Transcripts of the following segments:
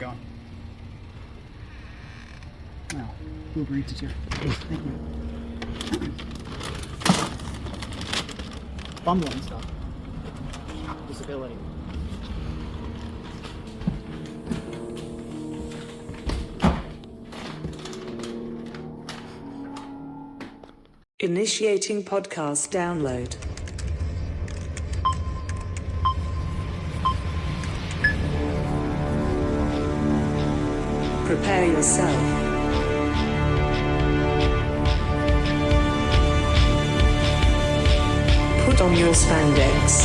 going. Oh, Uber Eats is here. Thank you. Bumbling stuff. Disability. Initiating podcast download. Prepare yourself. Put on your spandex.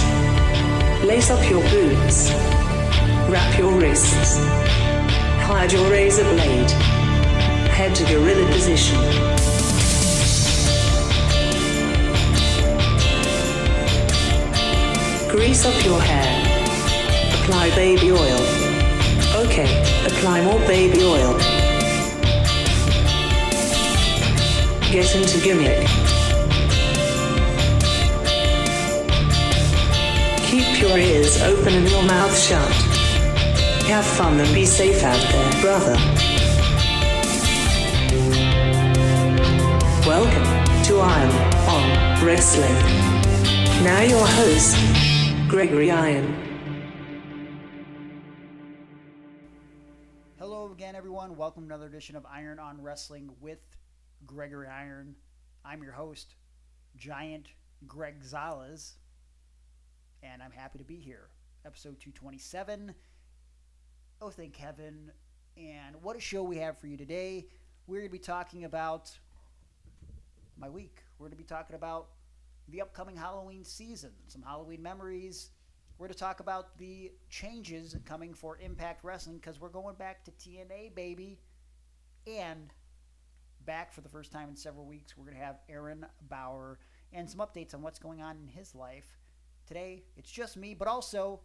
Lace up your boots. Wrap your wrists. Hide your razor blade. Head to gorilla position. Grease up your hair. Apply baby oil. Okay, apply more baby oil. Get into gimmick. Keep your ears open and your mouth shut. Have fun and be safe out there, brother. Welcome to Iron on Wrestling. Now your host, Gregory Iron. Hello again, everyone. Welcome to another edition of Iron on Wrestling with Gregory Iron. I'm your host, Giant Greg Zales, and I'm happy to be here. Episode 227. Oh, thank heaven. And what a show we have for you today. We're going to be talking about my week. We're going to be talking about the upcoming Halloween season, some Halloween memories. We're going to talk about the changes coming for Impact Wrestling because we're going back to TNA, baby. And back for the first time in several weeks, we're going to have Aaron Bauer and some updates on what's going on in his life. Today, it's just me, but also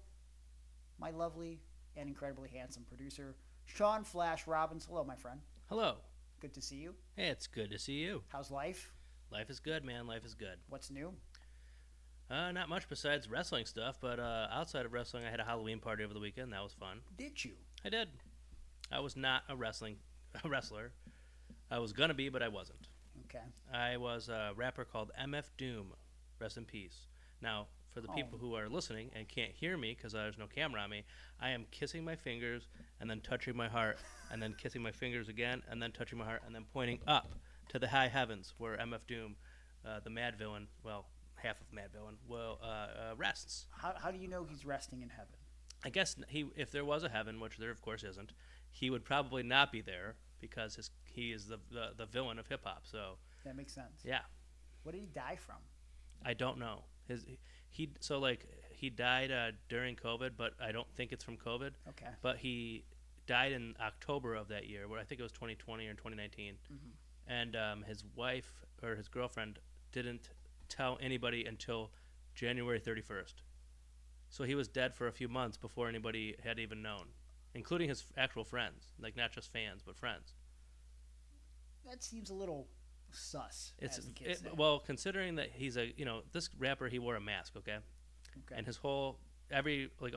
my lovely and incredibly handsome producer, Sean Flash Robbins. Hello, my friend. Hello. Good to see you. Hey, it's good to see you. How's life? Life is good, man. Life is good. What's new? Not much besides wrestling stuff, but outside of wrestling, I had a Halloween party over the weekend. That was fun. Did you? I did. I was not a wrestler. I was gonna be, but I wasn't. Okay. I was a rapper called MF Doom. Rest in peace. Now, for the people who are listening and can't hear me because there's no camera on me, I am kissing my fingers and then touching my heart and then kissing my fingers again and then touching my heart and then pointing up to the high heavens where MF Doom, the mad villain, well, half of mad villain, rests. How do you know he's resting in heaven? I guess if there was a heaven, which there of course isn't, he would probably not be there because he is the villain of hip hop. So that makes sense. Yeah. What did he die from? I don't know. He died during COVID, but I don't think it's from COVID. Okay. But he died in October of that year, where I think it was 2020 or 2019. Mm-hmm. And his wife or his girlfriend didn't tell anybody until January 31st. So he was dead for a few months before anybody had even known, including his actual friends, like not just fans, but friends. That seems a little sus. Well, considering that he's this rapper, he wore a mask, okay? And his whole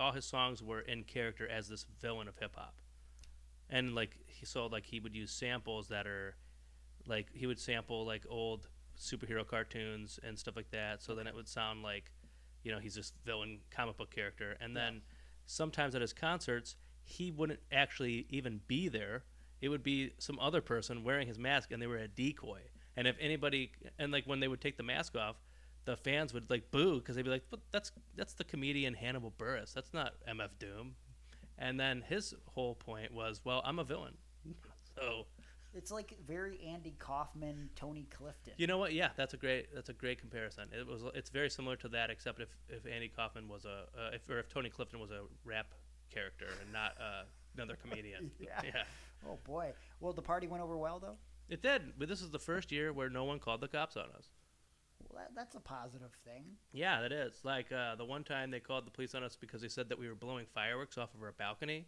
all his songs were in character as this villain of hip hop, and he would use samples that are he would sample old superhero cartoons and stuff like that, so then it would sound like he's this villain comic book character. And then sometimes at his concerts he wouldn't actually even be there. It would be some other person wearing his mask and they were a decoy. And if anybody, when they would take the mask off, the fans would boo because they'd be like, "But that's the comedian Hannibal Buress. That's not MF Doom." And then his whole point was, "Well, I'm a villain." So it's very Andy Kaufman, Tony Clifton. You know what? Yeah, that's a great comparison. It's very similar to that, except if Andy Kaufman was if Tony Clifton was a rap character and not another comedian. Yeah. Yeah. Oh boy. Well, the party went over well though. It did, but this is the first year where no one called the cops on us. Well, that's a positive thing. Yeah, that is. The one time they called the police on us because they said that we were blowing fireworks off of our balcony,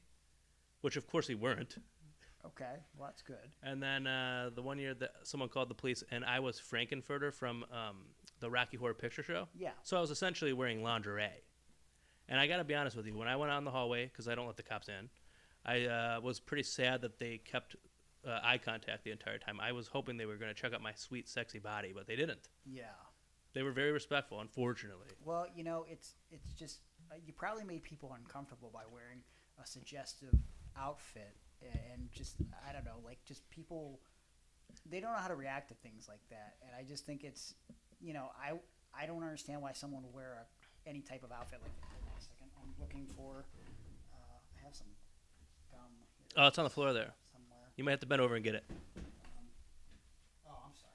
which of course we weren't. Okay, well that's good. And then the one year that someone called the police and I was Frankenfurter from the Rocky Horror Picture Show. Yeah. So I was essentially wearing lingerie. And I got to be honest with you, when I went out in the hallway, because I don't let the cops in, I was pretty sad that they kept eye contact the entire time. I was hoping they were going to check out my sweet, sexy body, but they didn't. Yeah. They were very respectful, unfortunately. Well, it's just you probably made people uncomfortable by wearing a suggestive outfit, and just I don't know, like just people they don't know how to react to things like that, and I just think it's I don't understand why someone would wear any type of outfit like that. Hold on a second, I'm looking for I have some gum here. Oh, it's on the floor there. Somewhere. You might have to bend over and get it. I'm sorry.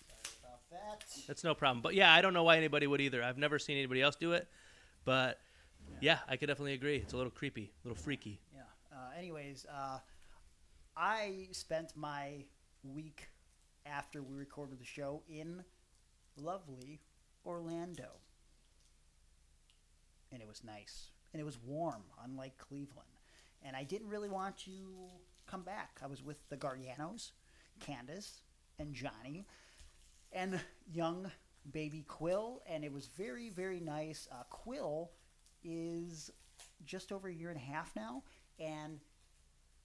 Sorry about that. That's no problem. But yeah, I don't know why anybody would either. I've never seen anybody else do it, but yeah, I could definitely agree. It's a little creepy, a little freaky. Yeah. Anyways, I spent my week after we recorded the show in lovely Orlando. And it was nice. And it was warm, unlike Cleveland. And I didn't really want to come back. I was with the Garganos, Candace, and Johnny, and young baby Quill. And it was very, very nice. Quill is just over a year and a half now. And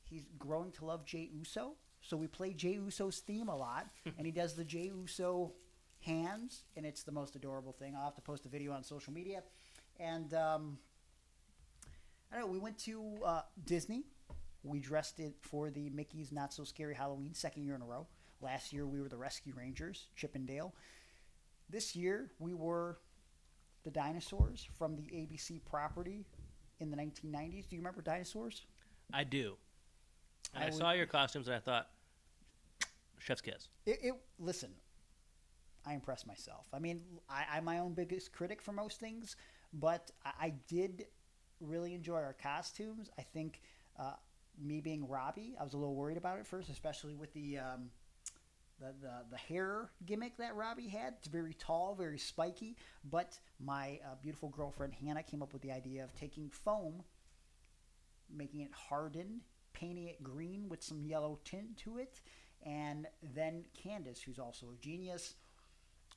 he's growing to love Jey Uso. So we play Jey Uso's theme a lot. And he does the Jey Uso hands. And it's the most adorable thing. I'll have to post a video on social media. And I don't know, we went to Disney. We dressed it for the Mickey's Not So Scary Halloween, second year in a row. Last year we were the Rescue Rangers, Chip and Dale. This year we were the dinosaurs from the ABC property in the 1990s. Do you remember dinosaurs? I do. And I saw your costumes and I thought, chef's kiss. Listen, I impressed myself. I mean, I'm my own biggest critic for most things, but I did really enjoy our costumes. I think me being Robbie, I was a little worried about it first, especially with the hair gimmick that Robbie had. It's very tall, very spiky, but my beautiful girlfriend Hannah came up with the idea of taking foam, making it hardened, painting it green with some yellow tint to it, and then Candace, who's also a genius,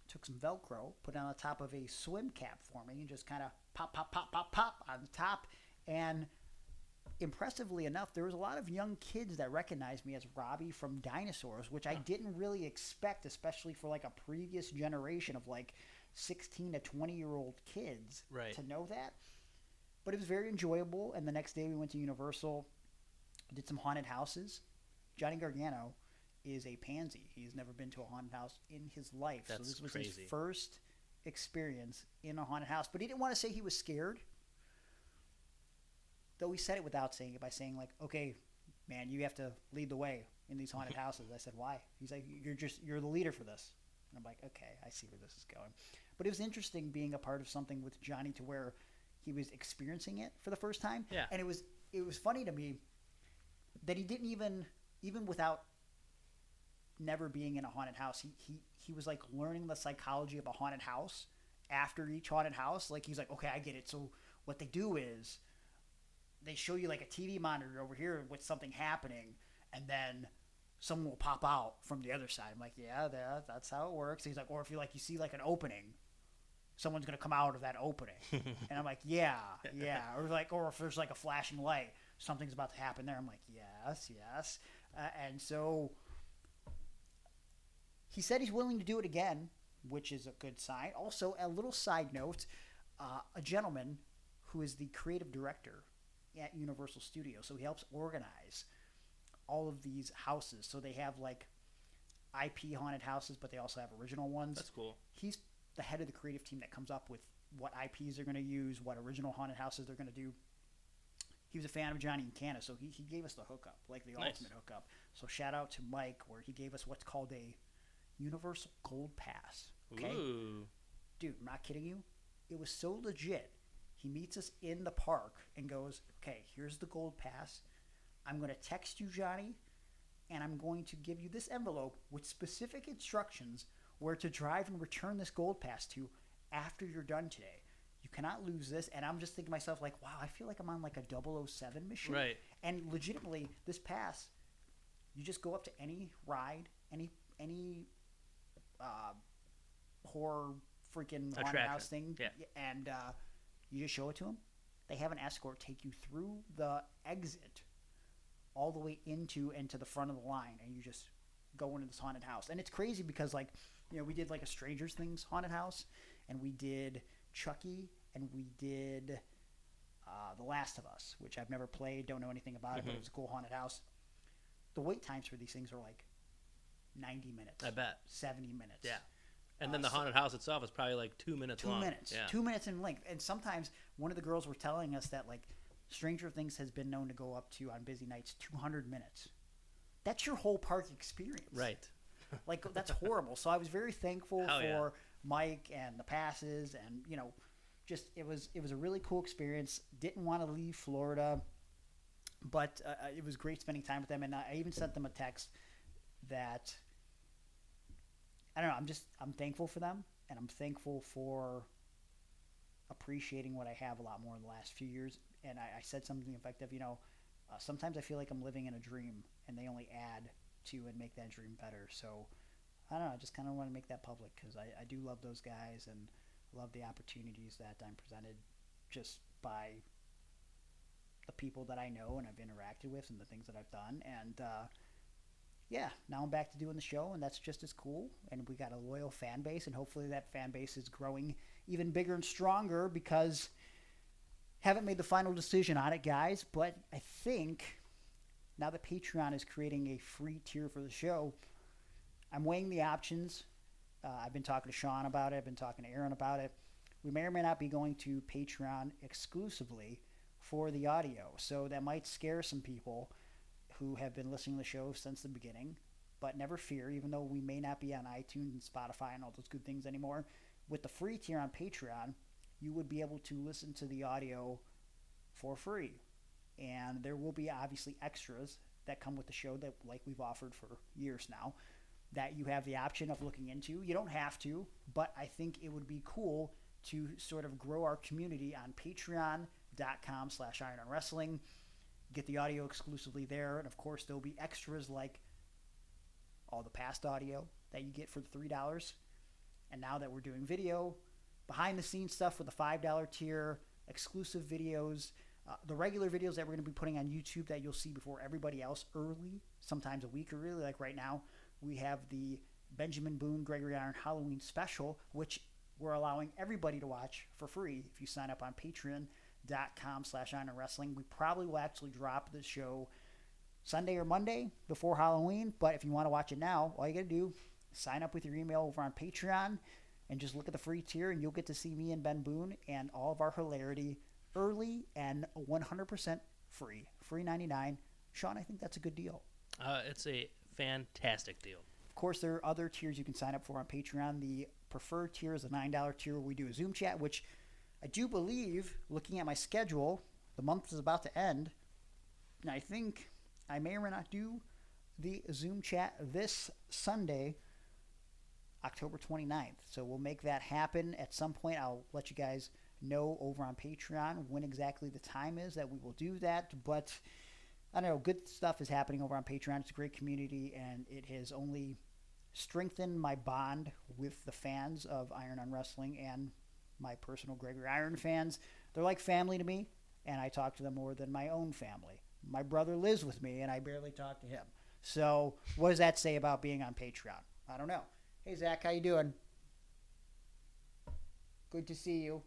took some Velcro, put it on the top of a swim cap for me, and just kind of pop, pop, pop, pop, pop on the top. And impressively enough, there was a lot of young kids that recognized me as Robbie from Dinosaurs, which I didn't really expect, especially for like a previous generation of like 16 to 20-year-old kids to know that. But it was very enjoyable. And the next day we went to Universal, did some haunted houses. Johnny Gargano is a pansy. He's never been to a haunted house in his life. That's so this was crazy. his first experience in a haunted house. But he didn't want to say he was scared. Though he said it without saying it by saying like, okay, man, you have to lead the way in these haunted houses. I said, why? He's like, you're the leader for this. And I'm like, okay, I see where this is going. But it was interesting being a part of something with Johnny to where he was experiencing it for the first time. Yeah. And it was funny to me that he didn't even without never being in a haunted house, he was like learning the psychology of a haunted house after each haunted house. Like he's like, okay, I get it. So what they do is they show you like a TV monitor over here with something happening, and then someone will pop out from the other side. I'm like, yeah, that's how it works. He's like, or if you see like an opening, someone's gonna come out of that opening. And I'm like, yeah. Or if there's like a flashing light, something's about to happen there. I'm like, yes. And so he said he's willing to do it again, which is a good sign. Also, a little side note, a gentleman who is the creative director at Universal Studios, so he helps organize all of these houses. So they have like IP haunted houses, but they also have original ones. That's cool. He's the head of the creative team that comes up with what IPs they're going to use, what original haunted houses they're going to do. He was a fan of Johnny and Candace, so he gave us the hookup, like the ultimate hookup. So shout out to Mike, where he gave us what's called a Universal Gold Pass. Okay? Ooh. Dude, I'm not kidding you. It was so legit. He meets us in the park and goes, okay, here's the Gold Pass. I'm going to text you, Johnny, and I'm going to give you this envelope with specific instructions where to drive and return this Gold Pass to after you're done today. You cannot lose this. And I'm just thinking to myself, like, wow, I feel like I'm on like a 007 mission. Right. And legitimately, this pass, you just go up to any ride, any horror freaking haunted house thing, and You just show it to them. They have an escort take you through the exit all the way into the front of the line, and you just go into this haunted house. And it's crazy because, like, you know, we did like a Stranger Things haunted house, and we did Chucky, and we did The Last of Us, which I've never played, don't know anything about it, but it was a cool haunted house. The wait times for these things are like 90 minutes. I bet. 70 minutes. Yeah. And then the haunted house itself is probably like 2 minutes long. 2 minutes. Yeah. 2 minutes in length. And sometimes one of the girls were telling us that, like, Stranger Things has been known to go up to, on busy nights, 200 minutes. That's your whole park experience. Right. Like, that's horrible. So I was very thankful Hell for Mike and the passes, and, you know, just it was a really cool experience. Didn't want to leave Florida, but it was great spending time with them. And I even sent them a text that, I don't know, I'm thankful for them, and I'm thankful for appreciating what I have a lot more in the last few years. And I said something effective, you know, sometimes I feel like I'm living in a dream, and they only add to and make that dream better. So I don't know, I just kind of want to make that public, because I do love those guys and love the opportunities that I'm presented just by the people that I know and I've interacted with and the things that I've done. And yeah, now I'm back to doing the show, and that's just as cool. And we got a loyal fan base, and hopefully that fan base is growing even bigger and stronger, because haven't made the final decision on it, guys, but I think now that Patreon is creating a free tier for the show, I'm weighing the options. I've been talking to Sean about it. I've been talking to Aaron about it. We may or may not be going to Patreon exclusively for the audio, so that might scare some people who have been listening to the show since the beginning. But never fear, even though we may not be on iTunes and Spotify and all those good things anymore, with the free tier on Patreon, you would be able to listen to the audio for free. And there will be obviously extras that come with the show that, like we've offered for years now, that you have the option of looking into. You don't have to, but I think it would be cool to sort of grow our community on patreon.com/irononwrestling. Get the audio exclusively there. And of course, there'll be extras like all the past audio that you get for the $3. And now that we're doing video, behind the scenes stuff with the $5 tier, exclusive videos, the regular videos that we're going to be putting on YouTube that you'll see before everybody else early, sometimes a week early. Like right now, we have the Benjamin Boone Gregory Iron Halloween special, which we're allowing everybody to watch for free if you sign up on patreon.com/irononwrestling. We probably will actually drop the show Sunday or Monday before Halloween, but if you want to watch it now, all you got to do is sign up with your email over on Patreon and just look at the free tier, and you'll get to see me and Ben Boone and all of our hilarity early and 100% free. Free 99. Sean, I think that's a good deal. It's a fantastic deal. Of course, there are other tiers you can sign up for on Patreon. The preferred tier is the $9 tier where we do a Zoom chat, which I do believe, looking at my schedule, the month is about to end. And I think I may or may not do the Zoom chat this Sunday, October 29th. So we'll make that happen at some point. I'll let you guys know over on Patreon when exactly the time is that we will do that. But I don't know, good stuff is happening over on Patreon. It's a great community, and it has only strengthened my bond with the fans of Iron on Wrestling and my personal Gregory Iron fans. They're like family to me, and I talk to them more than my own family. My brother lives with me, and I barely talk to him. So what does that say about being on Patreon? I don't know. Hey, Zach, how you doing? Good to see you.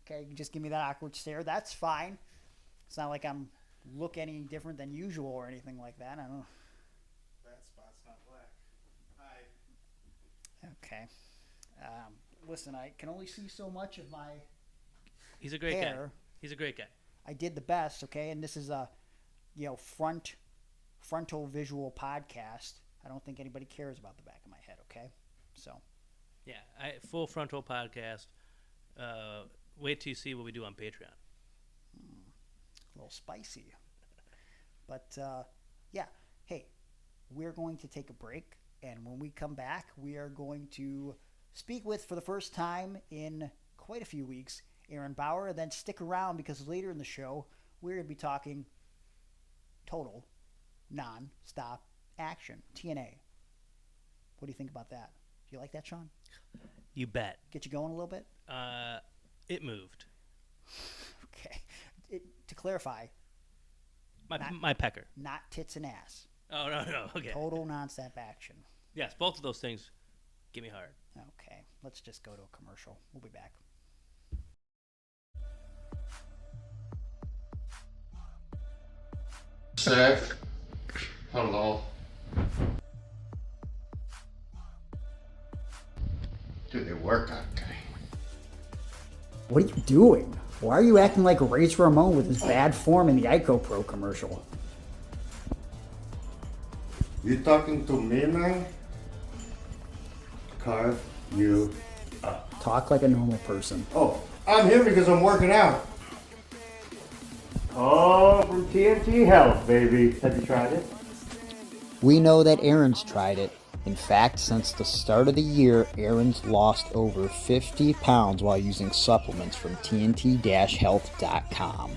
Okay, you can just give me that awkward stare. That's fine. It's not like I'm look any different than usual or anything like that. I don't know. That spot's not black. Hi. Okay. Listen, I can only see so much of my He's a great hair. guy. He's a great guy. I did the best, okay? And this is a, frontal visual podcast. I don't think anybody cares about the back of my head, okay? So. Yeah, full frontal podcast. Wait till you see what we do on Patreon. A little spicy. But, yeah. Hey, we're going to take a break. And when we come back, we are going to speak with, for the first time in quite a few weeks, Aaron Bauer. And then stick around, because later in the show, we're going to be talking total, non-stop action. TNA. What do you think about that? Do you like that, Sean? You bet. Get you going a little bit? It moved. Okay. To clarify, My pecker. not tits and ass. Oh, no. Okay. Total non-stop action. Yes, both of those things get me hard. Okay. Let's just go to a commercial. We'll be back. Sir, hello. Dude, they work on guy. What are you doing? Why are you acting like Razor Ramon with his bad form in the Ico Pro commercial? You talking to me, man? Carve you up. Talk like a normal person. Oh, I'm here because I'm working out. Oh, from TNT Health, baby. Have you tried it? We know that Aaron's tried it. In fact, since the start of the year, Aaron's lost over 50 pounds while using supplements from TNT-Health.com.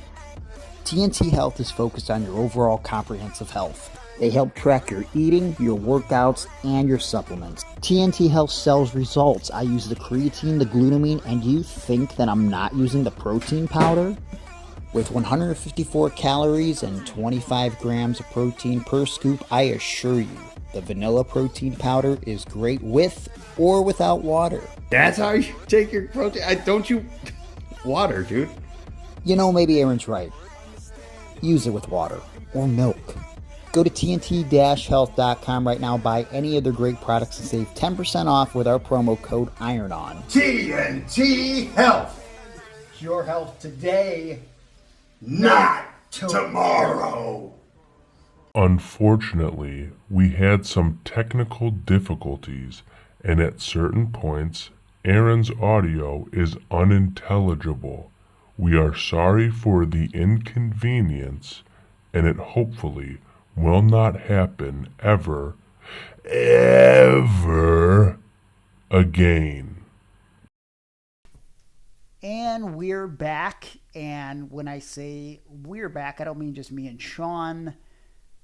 TNT Health is focused on your overall comprehensive health. They help track your eating, your workouts, and your supplements. TNT Health sells results. I use the creatine, the glutamine, and you think that I'm not using the protein powder? With 154 calories and 25 grams of protein per scoop, I assure you, the vanilla protein powder is great with or without water. That's how you take your protein. Don't you... Water, dude. You know, maybe Aaron's right. Use it with water or milk. Go to TNT-Health.com right now, buy any of their great products and save 10% off with our promo code IRONON. TNT Health. Your health today, Not tomorrow. Unfortunately, we had some technical difficulties, and at certain points, Aaron's audio is unintelligible. We are sorry for the inconvenience, and it hopefully will not happen ever again. And we're back. And when I say we're back, I don't mean just me and Sean.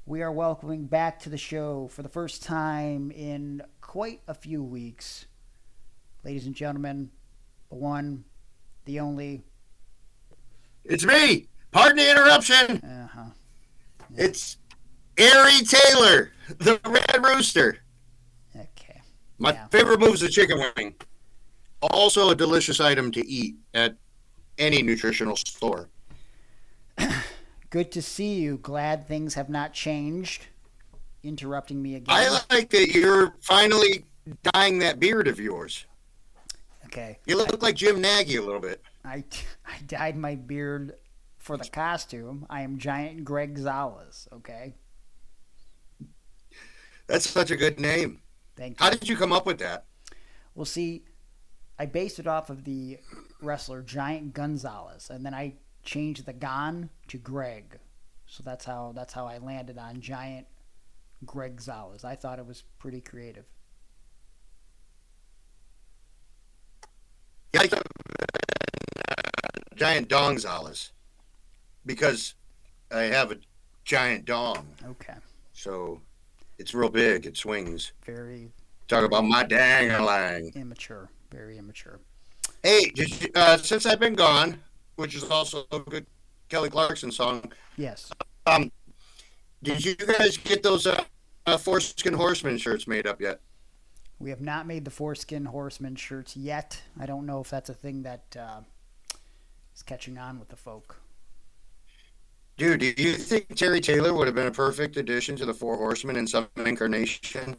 We are welcoming back to the show for the first time in quite a few weeks. Ladies and gentlemen, the one, the only. It's me. Pardon the interruption. Yeah. It's Ari Taylor, the Red Rooster. Okay. My Yeah. favorite move is a chicken wing. Also a delicious item to eat at any nutritional store. Good to see you. Glad things have not changed. Interrupting me again. I like that you're finally dyeing that beard of yours. Okay. You look like Jim Nagy a little bit. I dyed my beard for the costume. I am Giant Greg Zales, okay? That's such a good name. Thank you. How did you come up with that? Well, see, I based it off of the wrestler Giant Gonzalez, and then I changed the Gon to Greg. So that's how I landed on Giant Greg Zales. I thought it was pretty creative. Yeah, I thought Giant Dongzales because I have a giant dong. Okay. So it's real big. It swings. Very Talk about my dang-a-lang. immature. Very immature. Hey, did you, since I've been gone, which is also a good Kelly Clarkson song, Yes. did you guys get those Foreskin Horseman shirts made up yet? We have not made the Foreskin Horseman shirts yet. I don't know if that's a thing that is catching on with the folk. Dude, do you think Terry Taylor would have been a perfect addition to the Four Horsemen in some incarnation?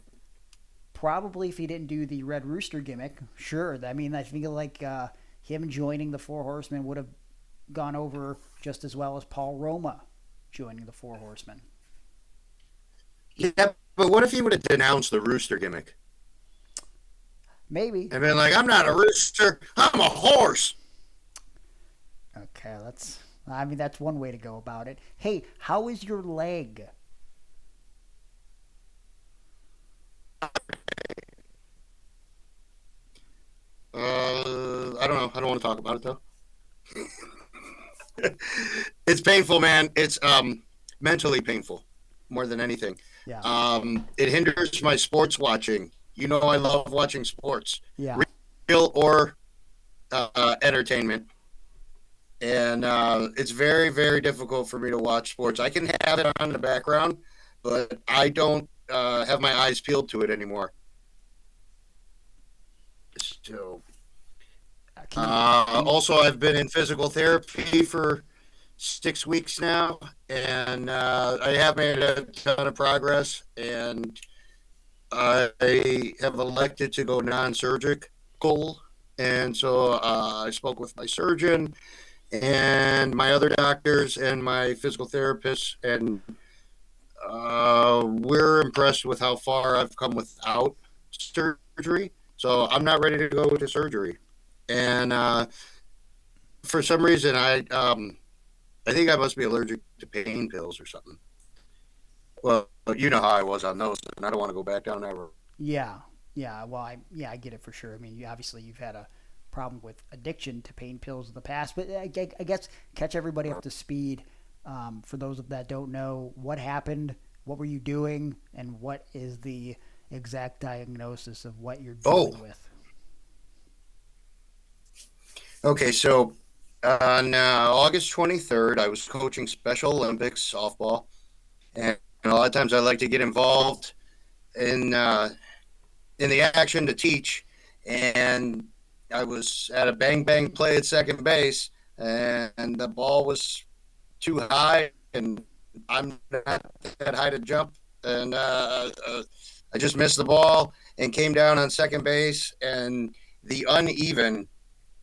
Probably if he didn't do the Red Rooster gimmick. Sure. I mean, I feel like him joining the Four Horsemen would have gone over just as well as Paul Roma joining the Four Horsemen. Yeah, but what if he would have denounced the rooster gimmick? Maybe. And been like, I'm not a rooster, I'm a horse. Okay, that's one way to go about it. Hey, how is your leg? I don't know. I don't want to talk about it though. It's painful, man. It's mentally painful more than anything. Yeah. It hinders my sports watching. You know, I love watching sports. Yeah. Real or entertainment. and it's very, very difficult for me to watch sports. I can have it on the background, but I don't have my eyes peeled to it anymore. So, also, I've been in physical therapy for 6 weeks now, and I have made a ton of progress, and I have elected to go non-surgical, and so I spoke with my surgeon and my other doctors and my physical therapist, and we're impressed with how far I've come without surgery. So I'm not ready to go to surgery, and for some reason I think I must be allergic to pain pills or something. Well, you know how I was on those, and I don't want to go back down that road. Yeah, yeah. Well, I get it for sure. I mean, you've had a problem with addiction to pain pills in the past, but I guess catch everybody up to speed. For those that don't know, what happened, what were you doing, and what is the exact diagnosis of what you're dealing with? Okay, so on August 23rd, I was coaching Special Olympics softball, and a lot of times I like to get involved in the action to teach, and I was at a bang play at second base, and the ball was too high, and I'm not that high to jump, and I just missed the ball and came down on second base, and the uneven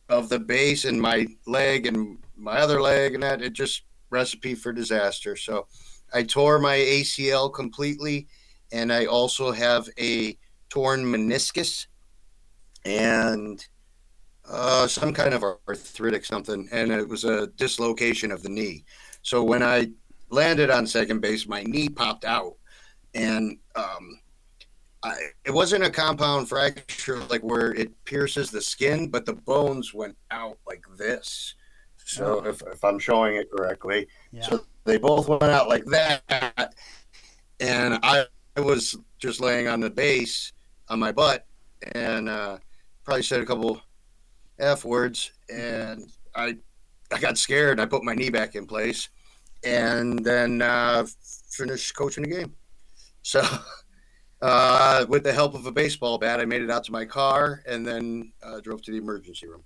of the base and my leg and my other leg, and that, it just recipe for disaster. So I tore my ACL completely, and I also have a torn meniscus and some kind of arthritic something, and it was a dislocation of the knee. So when I landed on second base, my knee popped out, and it wasn't a compound fracture like where it pierces the skin, but the bones went out like this. So if I'm showing it correctly, so they both went out like that, and I was just laying on the base on my butt, and probably said a couple F words, and I got scared. I put my knee back in place, and then finished coaching the game. So with the help of a baseball bat, I made it out to my car, and then drove to the emergency room.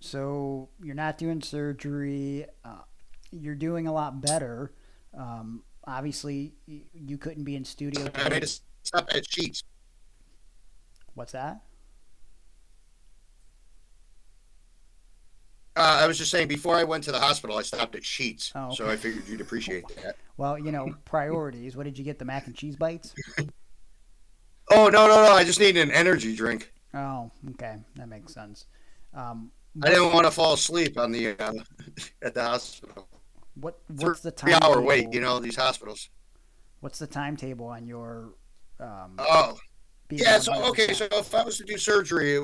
So you're not doing surgery. You're doing a lot better. Obviously, you couldn't be in studio. I made it stop at Sheets. What's that? I was just saying, before I went to the hospital, I stopped at Sheets. Oh, okay. So I figured you'd appreciate that. Well, priorities. What did you get, the mac and cheese bites? Oh, no. I just need an energy drink. Oh, okay. That makes sense. I didn't want to fall asleep on the at the hospital. What's the time? 3-hour wait, these hospitals. What's the timetable on your? Yeah. So okay. So if I was to do surgery,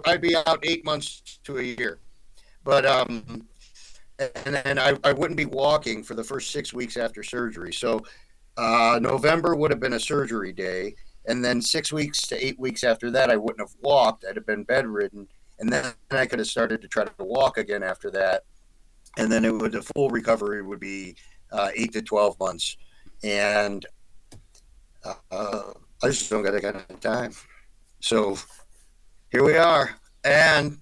I'd be out 8 months to a year, but and then I wouldn't be walking for the first 6 weeks after surgery. So November would have been a surgery day, and then 6 weeks to 8 weeks after that, I wouldn't have walked. I'd have been bedridden. And then I could have started to try to walk again after that. And then the full recovery would be 8 to 12 months. And I just don't got that kind of time. So here we are. And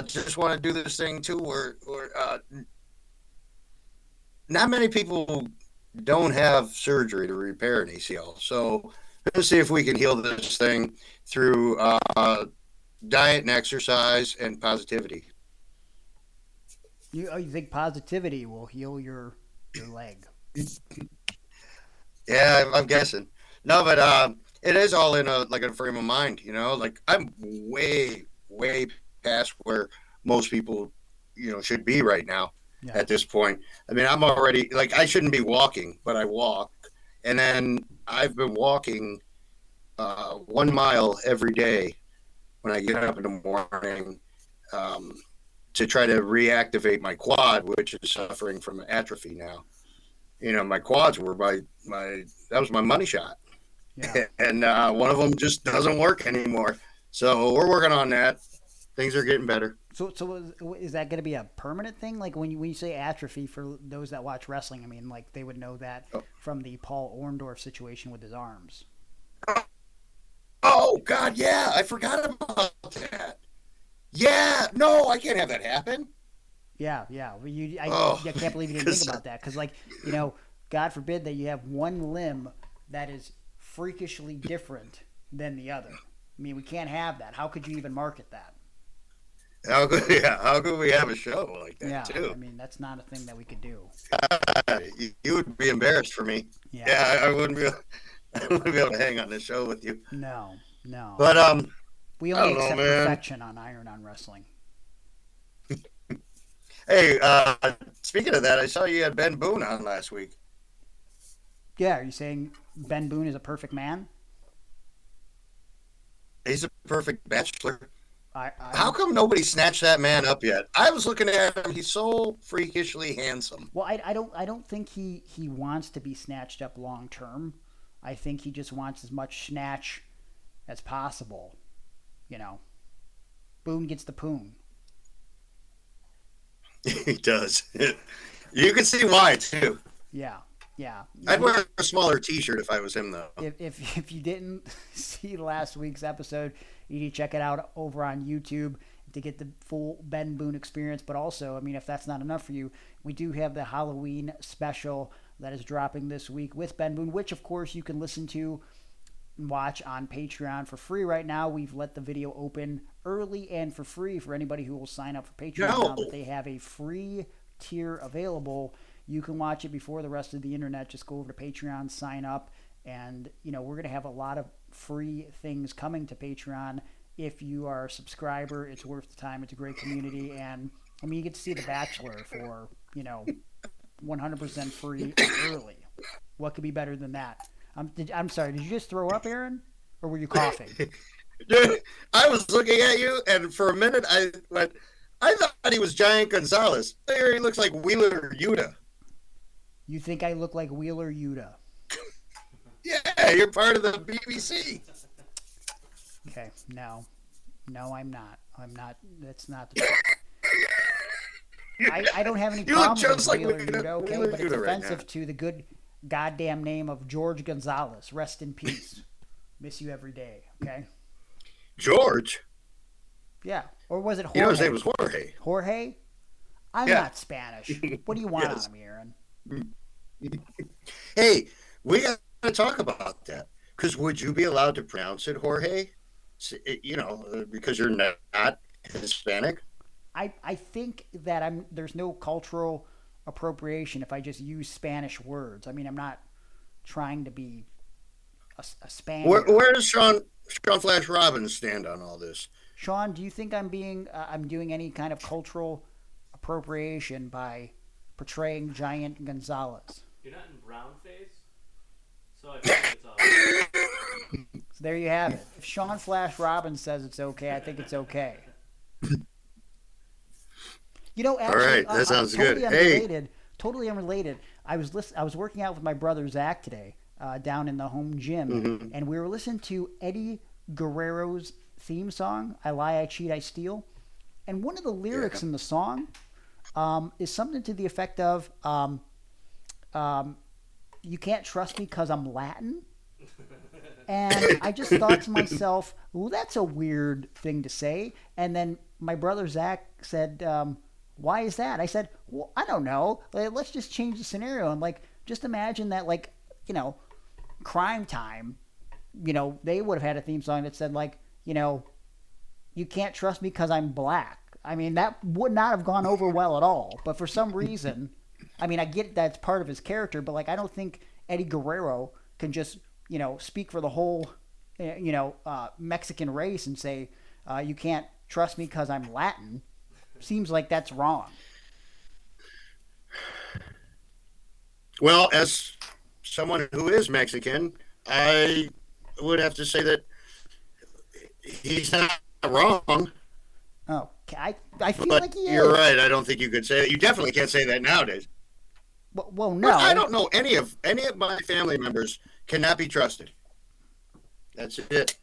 just want to do this thing too where not many people don't have surgery to repair an ACL. So let's see if we can heal this thing through diet and exercise and positivity. You think positivity will heal your leg? Yeah, I'm guessing. No, but it is all in a frame of mind. Like I'm way past where most people should be right now. Yeah. At this point. I mean, I'm already I shouldn't be walking, but I walk, and then I've been walking 1 mile every day when I get up in the morning to try to reactivate my quad, which is suffering from atrophy now. My quads were that was my money shot. Yeah. And one of them just doesn't work anymore. So we're working on that. Things are getting better. Is that going to be a permanent thing? Like when you say atrophy, for those that watch wrestling, I mean, like they would know that from the Paul Orndorff situation with his arms. Oh God, yeah, I forgot about that. Yeah, no, I can't have that happen. Yeah. I can't believe you didn't think about that, because, like, God forbid that you have one limb that is freakishly different than the other. I mean, we can't have that. How could you even market that? How could we have a show like that too? I mean, that's not a thing that we could do. You would be embarrassed for me. Yeah, I wouldn't be able to hang on this show with you. No. But we only accept perfection on Iron on Wrestling. Hey, speaking of that, I saw you had Ben Boone on last week. Yeah, are you saying Ben Boone is a perfect man? He's a perfect bachelor. How come nobody snatched that man up yet? I was looking at him; he's so freakishly handsome. Well, I don't think he wants to be snatched up long term. I think he just wants as much snatch as possible. Boone gets the poon. He does. You can see why too. Yeah. I'd wear a smaller T-shirt if I was him, though. If you didn't see last week's episode, you need to check it out over on YouTube to get the full Ben Boone experience. But also, I mean, if that's not enough for you, we do have the Halloween special that is dropping this week with Ben Boone, which, of course, you can listen to and watch on Patreon for free right now. We've let the video open early and for free for anybody who will sign up for Patreon. Now that they have a free tier available, you can watch it before the rest of the internet. Just go over to Patreon, sign up, and we're going to have a lot of free things coming to Patreon. If you are a subscriber, it's worth the time. It's a great community, and I mean, you get to see The Bachelor for 100% free and early. What could be better than that? I'm sorry, did you just throw up, Aaron, or were you coughing? Dude, I was looking at you, and for a minute I thought he was Giant Gonzalez. There, he looks like Wheeler Yuta. You think I look like Wheeler Yuta? Yeah, you're part of the BBC. Okay, no, I'm not. That's not the I don't have any problems with Wheeler Yuta, okay? But it's offensive to the good goddamn name of George Gonzalez. Rest in peace. Miss you every day, okay? George? Yeah. Or was it Jorge? His name was Jorge. Jorge? I'm not Spanish. What do you want out of me, Aaron? Hey, we got to talk about that. Because would you be allowed to pronounce it Jorge? Because you're not Hispanic? I think that there's no cultural appropriation if I just use Spanish words. I mean, I'm not trying to be a Spaniard. Where does Sean Flash Robbins stand on all this? Sean, do you think I'm doing any kind of cultural appropriation by portraying Giant Gonzalez? You're not in brown face, so I think it's all. So there you have it. If Sean Flash Robbins says it's okay, I think it's okay. Actually, all right, that sounds totally good. Totally unrelated. I was working out with my brother Zach today down in the home gym, and we were listening to Eddie Guerrero's theme song, "I Lie, I Cheat, I Steal," and one of the lyrics in the song is something to the effect of, "You can't trust me because I'm Latin." And I just thought to myself, well, that's a weird thing to say. And then my brother Zach said, why is that? I said, well, I don't know. Let's just change the scenario. And just imagine that, Crime Time, they would have had a theme song that said, you can't trust me because I'm black. I mean, that would not have gone over well at all. But for some reason, I mean, I get that's part of his character, but I don't think Eddie Guerrero can just, speak for the whole, Mexican race and say, you can't trust me because I'm Latin. Seems like that's wrong. Well, as someone who is Mexican, I would have to say that he's not wrong. Oh, I feel but like he is. You're right. I don't think you could say that. You definitely can't say that nowadays. Well, no. But I don't know any of my family members cannot be trusted. That's it.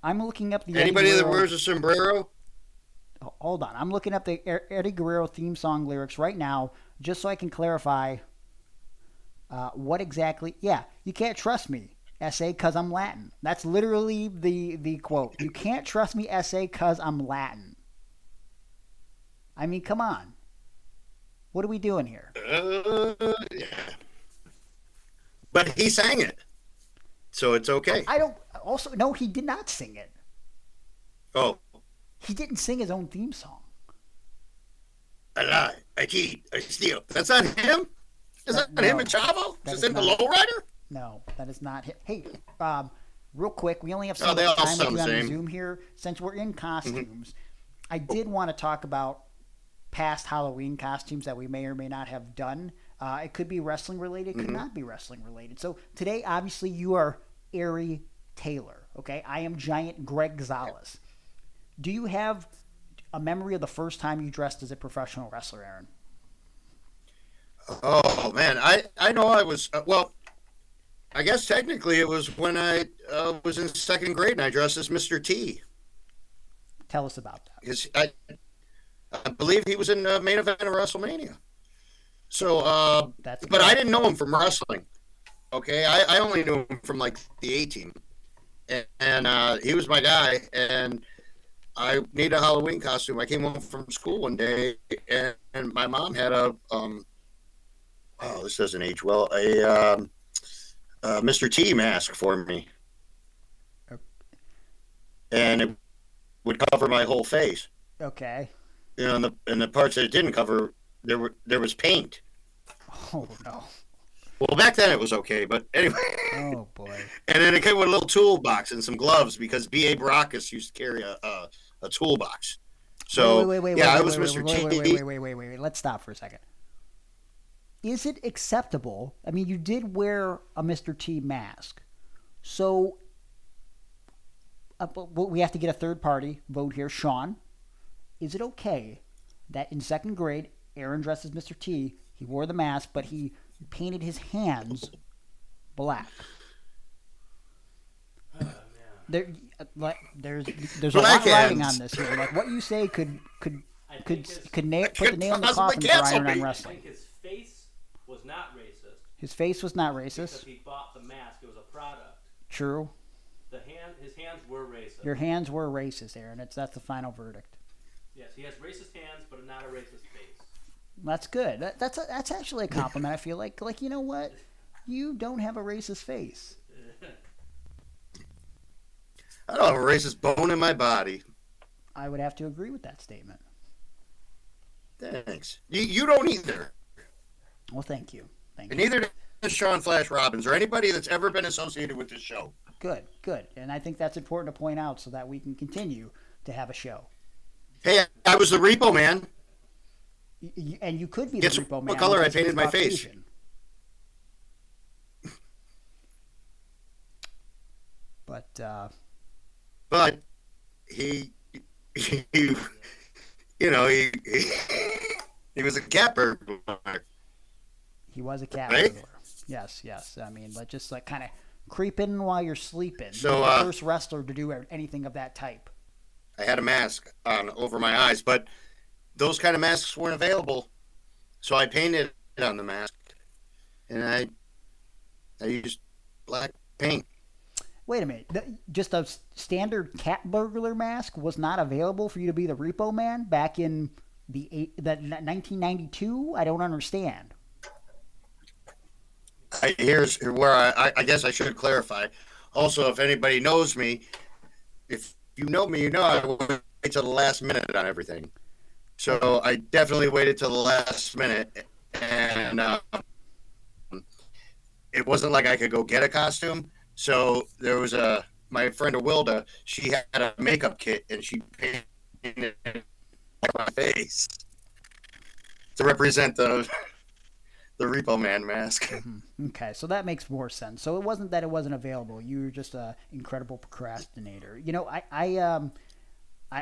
I'm looking up the anybody that wears a sombrero. hold on. I'm looking up the Eddie Guerrero theme song lyrics right now, just so I can clarify what exactly. Yeah, you can't trust me, SA, cause I'm Latin. That's literally the quote. You can't trust me, SA, cause I'm Latin. I mean, come on. What are we doing here? Yeah. But he sang it, so it's okay. I don't. Also, no, he did not sing it. Oh. He didn't sing his own theme song. I lie, I cheat, I steal. That's not him? Is that no, him and Chavo? Is in the Lowrider? No, that is not him. Hey, real quick, we only have so they much all time sound with you the on the same. Zoom here. Since we're in costumes, I did want to talk about past Halloween costumes that we may or may not have done. It could be wrestling related, it could not be wrestling related. So today, obviously, you are Ari Taylor, okay? I am Giant Greg Gonzalez. Do you have a memory of the first time you dressed as a professional wrestler, Aaron? Oh, man. I know I was, well, I guess technically it was when I was in second grade and I dressed as Mr. T. Tell us about that. Because I believe he was in the main event of WrestleMania. So, That's but good. I didn't know him from wrestling. Okay, I only knew him from like the A Team, and he was my guy. And I needed a Halloween costume. I came home from school one day, and my mom had a oh, this doesn't age well, a Mr. T mask for me, and it would cover my whole face. Okay. You know, and the parts that it didn't cover, there was paint. Oh, no. Well, back then it was okay, but anyway. Oh, boy. And then it came with a little toolbox and some gloves because B.A. Baracus used to carry a toolbox. So, I was Mr. T. Wait. Let's stop for a second. Is it acceptable? I mean, you did wear a Mr. T mask. So, we have to get a third party vote here. Sean, is it okay that in second grade, Aaron dressed as Mr. T, he wore the mask, but he painted his hands black? There's a lot riding on this here. Like what you say could put the nail in the coffin for Iron on I Wrestling. think his face was not racist. His face was not Because racist. he bought the mask. It was a product. True. His hands were racist. Your hands were racist, Aaron. That's the final verdict. Yes, he has racist hands, but not a racist face. That's good. That's actually a compliment. I feel like you know what, you don't have a racist face. I don't have a racist bone in my body. I would have to agree with that statement. Thanks. You don't either. Well, thank you. And neither does Sean Flash Robbins or anybody that's ever been associated with this show. Good. And I think that's important to point out so that we can continue to have a show. Hey, I was the Repo Man. And you could be the Guess Repo Man. what color I because he painted was my face? Caucasian. But he you know, he was a cat burglar. He was a cat Right? burglar. Yes. I mean, but just like kind of creeping while you're sleeping. So, He was the first wrestler to do anything of that type. I had a mask on over my eyes, but those kind of masks weren't available. So I painted it on the mask. And I used black paint. Wait a minute. Just a standard cat burglar mask was not available for you to be the Repo Man back in the 1992? I don't understand. Here's where I guess I should clarify. Also, if anybody knows me, if you know me, you know I wait till the last minute on everything. So I definitely waited till the last minute, and it wasn't like I could go get a costume. So there was my friend Wilda. She had a makeup kit, and she painted my face to represent the Repo Man mask. Okay, so that makes more sense. So it wasn't that it wasn't available. You were just an incredible procrastinator. You know,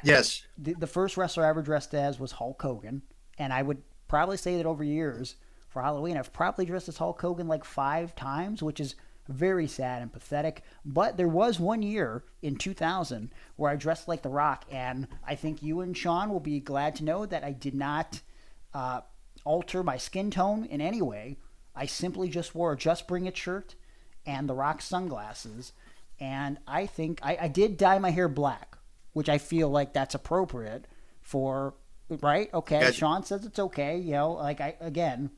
Yes. The first wrestler I ever dressed as was Hulk Hogan, and I would probably say that over years for Halloween, I've probably dressed as Hulk Hogan like 5 times, which is Very sad and pathetic. But there was one year in 2000 where I dressed like The Rock, and I think you and Sean will be glad to know that I did not alter my skin tone in any way. I simply just wore a Just Bring It shirt and The Rock sunglasses, and I think I did dye my hair black, which I feel like that's appropriate for, right? Okay, Yeah. Sean says it's okay. You know, like again,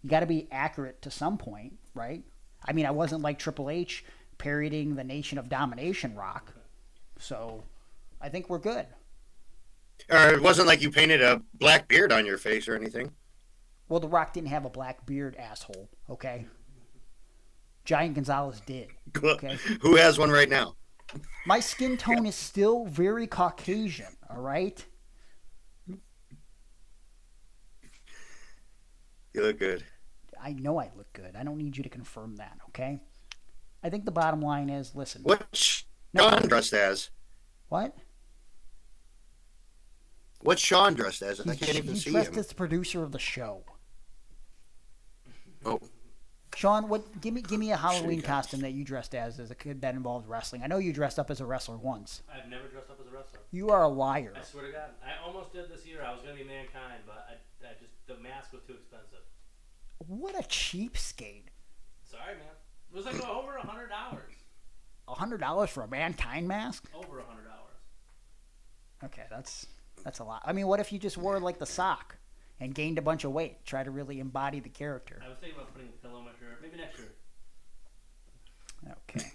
you got to be accurate to some point, right? I mean, I wasn't like Triple H parodying the Nation of Domination Rock, so I think we're good. Or it wasn't like you painted a black beard on your face or anything. Well, The Rock didn't have a black beard, asshole. Okay. Giant Gonzalez did. Okay. Who has one right now? My skin tone is still very Caucasian, all right? You look good. I know I look good. I don't need you to confirm that, okay? I think the bottom line is, listen. What's Sean dressed as? What? What's Sean dressed as? I can't even He's see dressed him. as the producer of the show. Oh, Sean, what? Give me a Halloween Shitty costume that you dressed as a kid that involved wrestling. I know you dressed up as a wrestler once. I've never dressed up as a wrestler. You are a liar. I swear to God, I almost did this year. I was gonna be Mankind, but I just the mask was too expensive. What a cheapskate. Sorry, man. It was like over $100. $100 for a Mankind mask? Over $100. Okay, that's a lot. I mean, what if you just wore like the sock and gained a bunch of weight? Try to really embody the character. I was thinking about putting a pillow on my shirt. Maybe next year. Okay,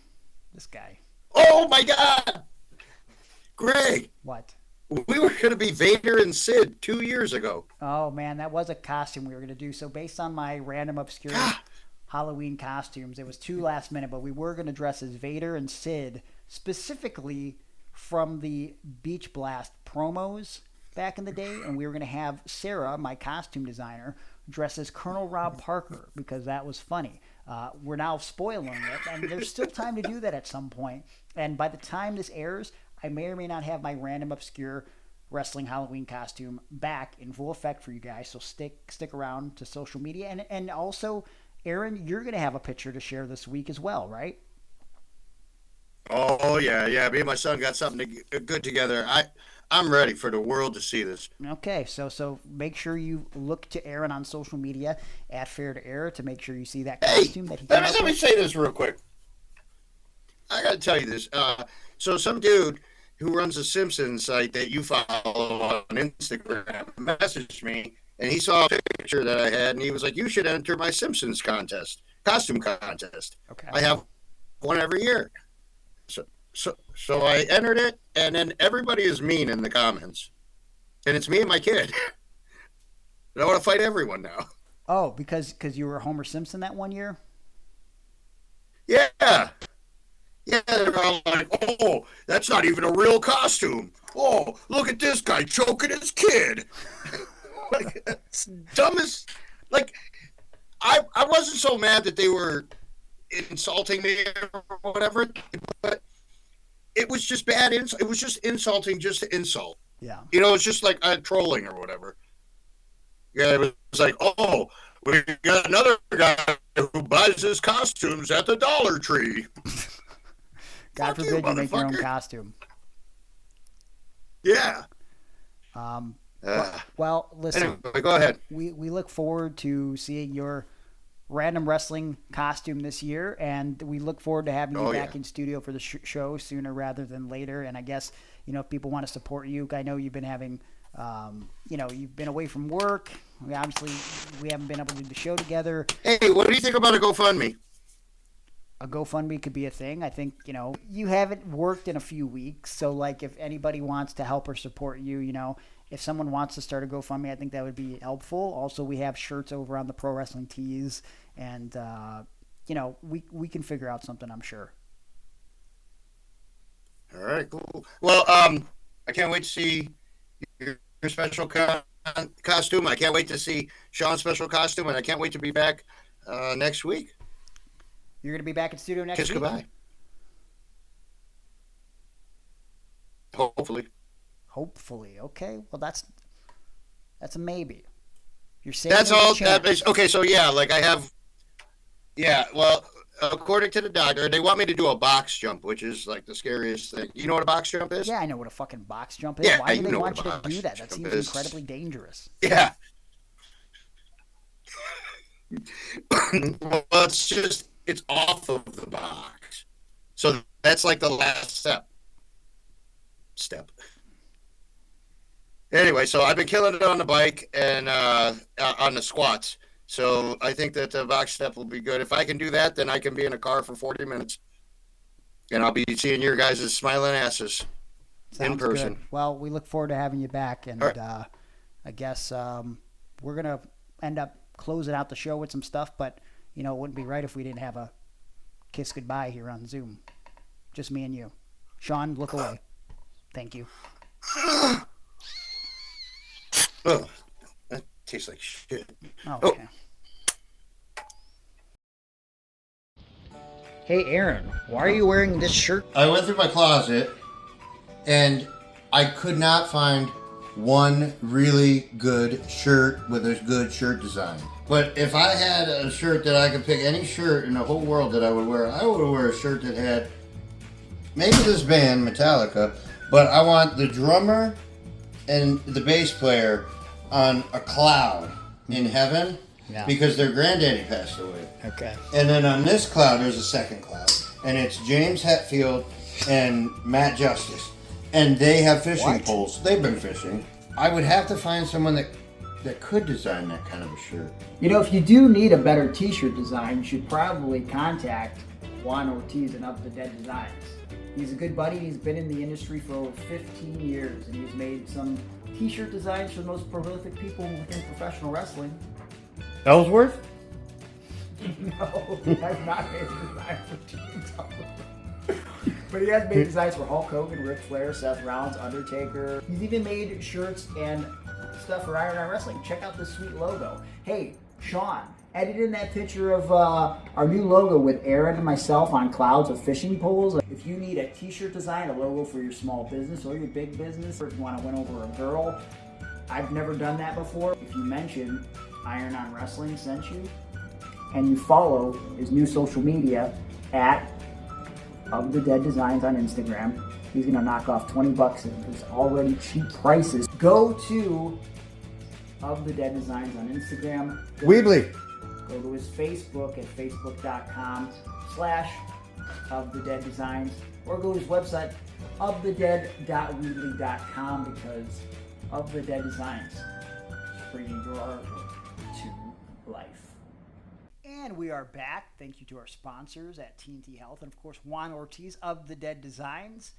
this guy. oh my God! Greg, What? we were going to be Vader and Sid 2 years ago. Oh man, that was a costume we were gonna do. So based on my random obscure Halloween costumes, it was too last minute, but we were gonna dress as Vader and Sid, specifically from the Beach Blast promos back in the day, and we were gonna have Sarah, my costume designer, dress as Colonel Rob Parker because that was funny. We're now spoiling it, and there's still time to do that at some point. And by the time this airs, I may or may not have my random obscure wrestling Halloween costume back in full effect for you guys. So stick around to social media, and also, Aaron, you're gonna have a picture to share this week as well, right? Oh yeah. Me and my son got something good together. I'm ready for the world to see this. Okay, so make sure you look to Aaron on social media at Fair to Air to make sure you see that costume that he came up Let me with. say this real quick. I got to tell you this. So some dude who runs a Simpsons site that you follow on Instagram messaged me, and he saw a picture that I had, and he was like, "You should enter my Simpsons costume contest. Okay. I have one every year." So I entered it, and then everybody is mean in the comments, and it's me and my kid. And I want to fight everyone now. Oh, because you were Homer Simpson that one year? Yeah. Yeah, they're all like, oh, that's not even a real costume. Oh, look at this guy choking his kid. Like, it's dumbest. Like, I wasn't so mad that they were insulting me or whatever, but it was just bad. It was just insulting just to insult. Yeah. You know, it's just like trolling or whatever. Yeah, it was like, oh, we got another guy who buys his costumes at the Dollar Tree. God Fuck you, forbid you make your own motherfucker. costume. Yeah. Well, listen, Anyway, go ahead. we look forward to seeing your random wrestling costume this year, and we look forward to having you back in studio for the show sooner rather than later. And I guess, if people want to support you, I know you've been having, you've been away from work. We haven't been able to do the show together. Hey, what do you think about a GoFundMe? A GoFundMe could be a thing. I think, you haven't worked in a few weeks. So, like, if anybody wants to help or support you, if someone wants to start a GoFundMe, I think that would be helpful. Also, we have shirts over on the Pro Wrestling Tees. And, we can figure out something, I'm sure. All right, cool. Well, I can't wait to see your special costume. I can't wait to see Sean's special costume, and I can't wait to be back next week. You're going to be back in studio next Kiss week? goodbye. Hopefully. Hopefully. Okay. Well, that's a maybe. You're saying That's there's a all. chance. Okay, so yeah, like I have. Yeah, well, according to the doctor, they want me to do a box jump, which is like the scariest thing. You know what a box jump is? Yeah, I know what a fucking box jump is. Yeah, Why do you they know want what you a to do box that? That jump seems is. incredibly dangerous. Yeah. Well, it's off of the box. So that's like the last step. Anyway, so I've been killing it on the bike and on the squats. So I think that the box step will be good. If I can do that, then I can be in a car for 40 minutes. And I'll be seeing your guys' smiling asses in person. Good. Well, we look forward to having you back. And right. I guess we're going to end up closing out the show with some stuff. But, it wouldn't be right if we didn't have a kiss goodbye here on Zoom. Just me and you. Sean, look away. Thank you. Oh, that tastes like shit. Okay. Hey, Aaron, why are you wearing this shirt? I went through my closet and I could not find one really good shirt with a good shirt design. But if I had a shirt that I could pick any shirt in the whole world that I would wear a shirt that had maybe this band, Metallica, but I want the drummer and the bass player on a cloud in heaven because their granddaddy passed away. Okay. And then on this cloud, there's a second cloud. And it's James Hetfield and Matt Justice. And they have fishing poles. They've been fishing. I would have to find someone that could design that kind of a shirt. If you do need a better t-shirt design, you should probably contact Juan Ortiz and Up the Dead Designs. He's a good buddy. He's been in the industry for over 15 years, and he's made some t-shirt designs for the most prolific people within professional wrestling. Ellsworth? No, he has not made designs for Team But he has made designs for Hulk Hogan, Ric Flair, Seth Rollins, Undertaker. He's even made shirts and stuff for Iron on Wrestling. Check out this sweet logo. Hey, Sean, edit in that picture of our new logo with Aaron and myself on clouds with fishing poles. If you need a t-shirt design, a logo for your small business or your big business, or if you want to win over a girl, I've never done that before. If you mention Iron on Wrestling sent you, and you follow his new social media at Of the Dead Designs on Instagram, he's gonna knock off $20 in his already cheap prices. Go to Of the Dead Designs on Instagram. Weebly. Go to his Facebook at facebook.com/Of the Dead Designs, or go to his website ofthedead.weebly.com, because Of the Dead Designs is bringing your artwork to life. And we are back. Thank you to our sponsors at TNT Health, and of course Juan Ortiz of the Dead Designs.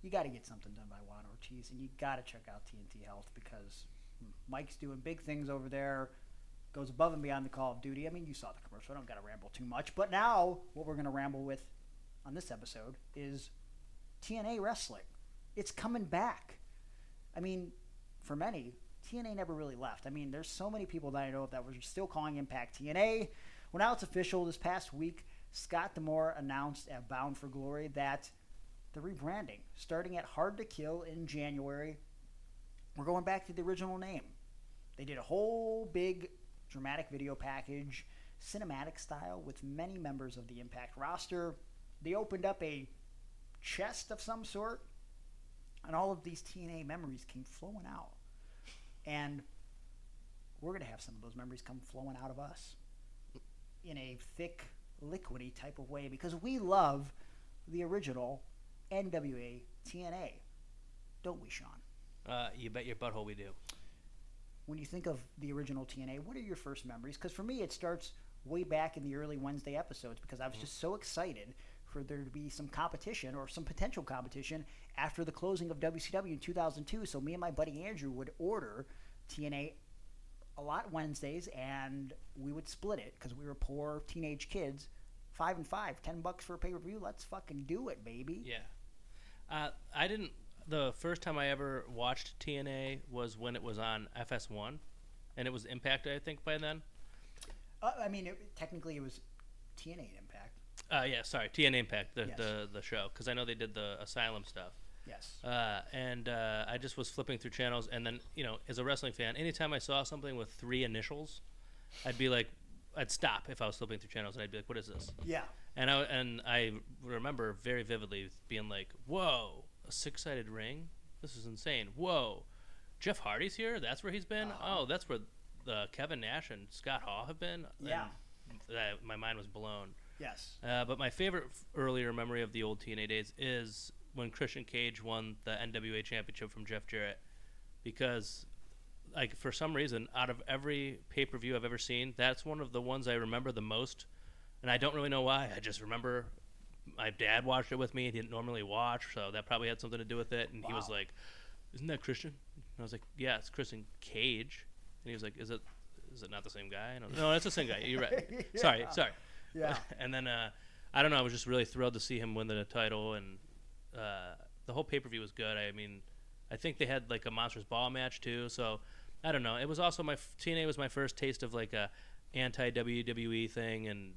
You got to get something done by Juan Ortiz, and you got to check out TNT Health, because Mike's doing big things over there. Goes above and beyond the Call of Duty. I mean, you saw the commercial. I don't got to ramble too much. But now, what we're going to ramble with on this episode is TNA wrestling. It's coming back. I mean, for many, TNA never really left. I mean, there's so many people that I know that were still calling Impact TNA. Well, now it's official. This past week, Scott D'Amore announced at Bound for Glory that the rebranding, starting at Hard to Kill in January, we're going back to the original name. They did a whole big dramatic video package, cinematic style, with many members of the Impact roster. They opened up a chest of some sort, and all of these TNA memories came flowing out. And we're going to have some of those memories come flowing out of us in a thick, liquidy type of way, because we love the original NWA TNA. Don't we, Sean? You bet your butthole we do. When you think of the original TNA, what are your first memories? Because for me, it starts way back in the early Wednesday episodes, because I was just so excited for there to be some competition, or some potential competition, after the closing of WCW in 2002. So me and my buddy Andrew would order TNA a lot Wednesdays, and we would split it, because we were poor teenage kids. 5 and 5, $10 for a pay-per-view. Let's fucking do it, baby. Yeah. The first time I ever watched TNA was when it was on FS1, and it was Impact, I think, by then. I mean, technically it was TNA Impact. Yeah, sorry, TNA Impact, Yes. the show, because I know they did the Asylum stuff. Yes. And I just was flipping through channels, and then, as a wrestling fan, anytime I saw something with 3 initials, I'd be like, I'd stop if I was flipping through channels, and I'd be like, "What is this?" Yeah. And I remember very vividly being like, "Whoa, a 6-sided ring? This is insane! Whoa, Jeff Hardy's here? That's where he's been? Oh, that's where Kevin Nash and Scott Hall have been?" Yeah. And my mind was blown. Yes. But my favorite earlier memory of the old TNA days is when Christian Cage won the NWA Championship from Jeff Jarrett, because like for some reason, out of every pay-per-view I've ever seen, that's one of the ones I remember the most, and I don't really know why. I just remember my dad watched it with me. He didn't normally watch, so that probably had something to do with it. And he was like, "Isn't that Christian?" And I was like, "Yeah, it's Christian Cage." And he was like, "Is it not the same guy?" And I was like, "No, it's the same guy. You're right. Sorry." Yeah. And then I don't know. I was just really thrilled to see him win the title, and the whole pay-per-view was good. I mean, I think they had like a Monsters Ball match too. So I don't know. It was also TNA was my first taste of like a anti-WWE thing, and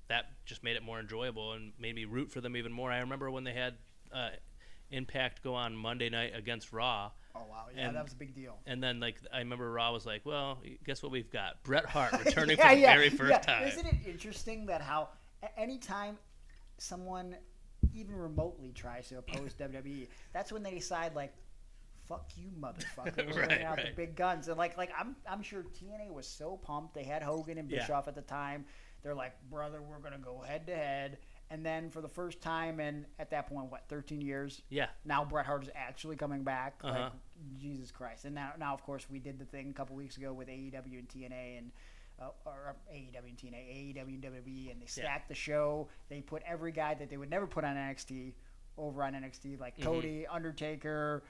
that just made it more enjoyable and made me root for them even more. I remember when they had Impact go on Monday night against Raw. Oh wow, yeah, that was a big deal. And then like I remember Raw was like, "Well, guess what we've got? Bret Hart returning for the very first time." Isn't it interesting that how anytime someone even remotely tries to oppose WWE, that's when they decide like, "Fuck you, motherfucker!" We're bringing out the big guns. And like I'm sure TNA was so pumped. They had Hogan and Bischoff at the time. They're like, "Brother, we're gonna go head to head." And then for the first time in, at that point, 13 years? Yeah. Now Bret Hart is actually coming back. Like, Jesus Christ. And now, of course, we did the thing a couple weeks ago with AEW and TNA and or AEW and TNA, AEW and WWE, and they stacked the show. They put every guy that they would never put on NXT over on NXT, like Cody, Undertaker,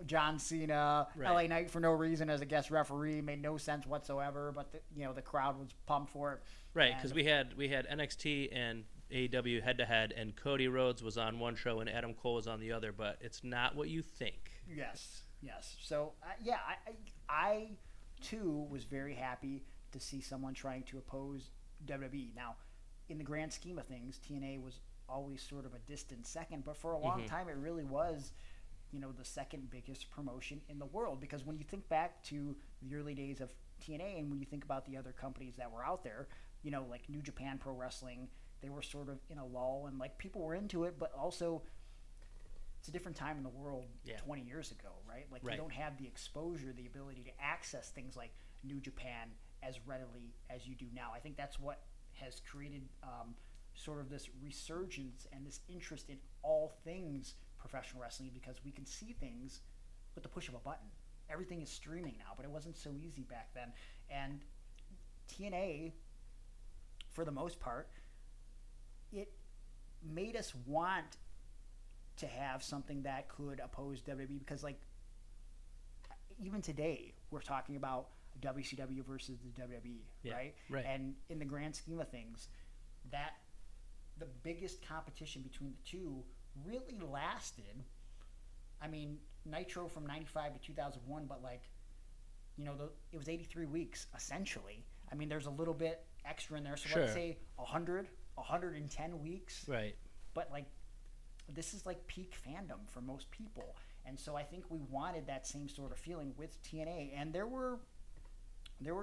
John Cena, LA Knight for no reason as a guest referee. Made no sense whatsoever, but the crowd was pumped for it. Right, because we had NXT and AEW head-to-head, and Cody Rhodes was on one show and Adam Cole was on the other, but it's not what you think. Yes. So, I too, was very happy to see someone trying to oppose WWE. Now, in the grand scheme of things, TNA was always sort of a distant second, but for a long time, it really was, the second biggest promotion in the world, because when you think back to the early days of TNA and when you think about the other companies that were out there, like New Japan Pro Wrestling, they were sort of in a lull, and like people were into it, but also it's a different time in the world 20 years ago, right? Like you don't have the exposure, the ability to access things like New Japan as readily as you do now. I think that's what has created sort of this resurgence and this interest in all things professional wrestling, because we can see things with the push of a button. Everything is streaming now, but it wasn't so easy back then. And TNA, for the most part, it made us want to have something that could oppose WWE, because like even today we're talking about WCW versus the WWE, right? And in the grand scheme of things, that the biggest competition between the two really lasted. I mean, Nitro from 95 to 2001, but like, it was 83 weeks essentially. I mean, there's a little bit extra in there, so let's say 110 weeks. Right. But like, this is like peak fandom for most people. And so I think we wanted that same sort of feeling with TNA. And there were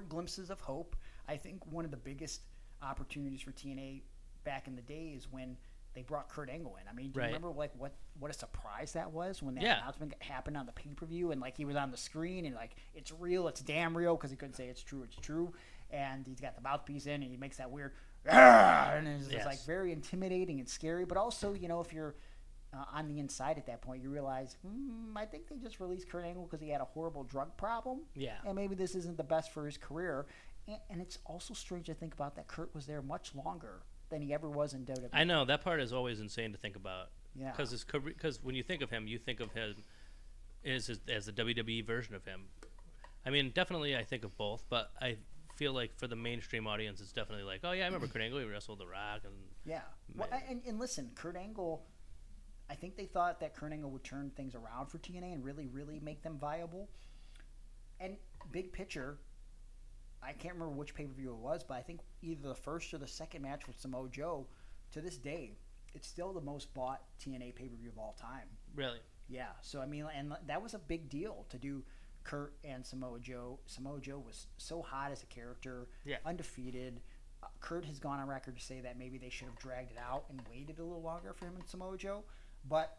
glimpses of hope. I think one of the biggest opportunities for TNA back in the day is when they brought Kurt Angle in. I mean, do you remember like what a surprise that was when that announcement happened on the pay-per-view, and like he was on the screen and like, it's real, it's damn real, because he couldn't say it's true. And he's got the mouthpiece in and he makes that weird and it's just like very intimidating and scary. But also, if you're on the inside at that point, you realize, I think they just released Kurt Angle because he had a horrible drug problem. Yeah. And maybe this isn't the best for his career. And it's also strange to think about that Kurt was there much longer than he ever was in WWE. I know. That part is always insane to think about. Yeah. Because when you think of him, you think of him as the WWE version of him. I mean, definitely I think of both, but I feel like for the mainstream audience, it's definitely like, oh yeah, I remember Kurt Angle. He wrestled The Rock. And listen, Kurt Angle, I think they thought that Kurt Angle would turn things around for TNA and really, really make them viable. And big picture, I can't remember which pay-per-view it was, but I think either the first or the second match with Samoa Joe, to this day, it's still the most bought TNA pay-per-view of all time. Really? Yeah. So, I mean, and that was a big deal to do Kurt and Samoa Joe. Samoa Joe was so hot as a character, undefeated. Kurt has gone on record to say that maybe they should have dragged it out and waited a little longer for him and Samoa Joe. But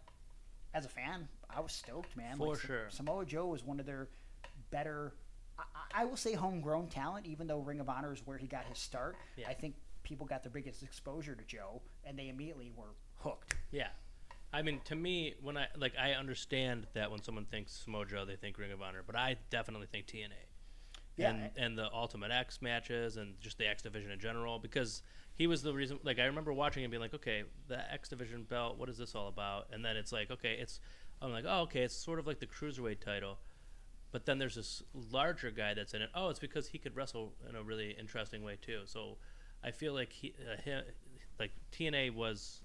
as a fan, I was stoked, man. For sure. Samoa Joe was one of their better, I will say, homegrown talent, even though Ring of Honor is where he got his start. Yeah. I think people got their biggest exposure to Joe, and they immediately were hooked. Yeah. I mean, to me, when I understand that when someone thinks Samoa Joe, they think Ring of Honor, but I definitely think TNA. Yeah. And the Ultimate X matches and just the X Division in general, because he was the reason. Like, I remember watching and being like, okay, the X Division belt, what is this all about? And then it's like, okay, I'm like, oh, okay, it's sort of like the Cruiserweight title. But then there's this larger guy that's in it. Oh, it's because he could wrestle in a really interesting way, too. So I feel like TNA was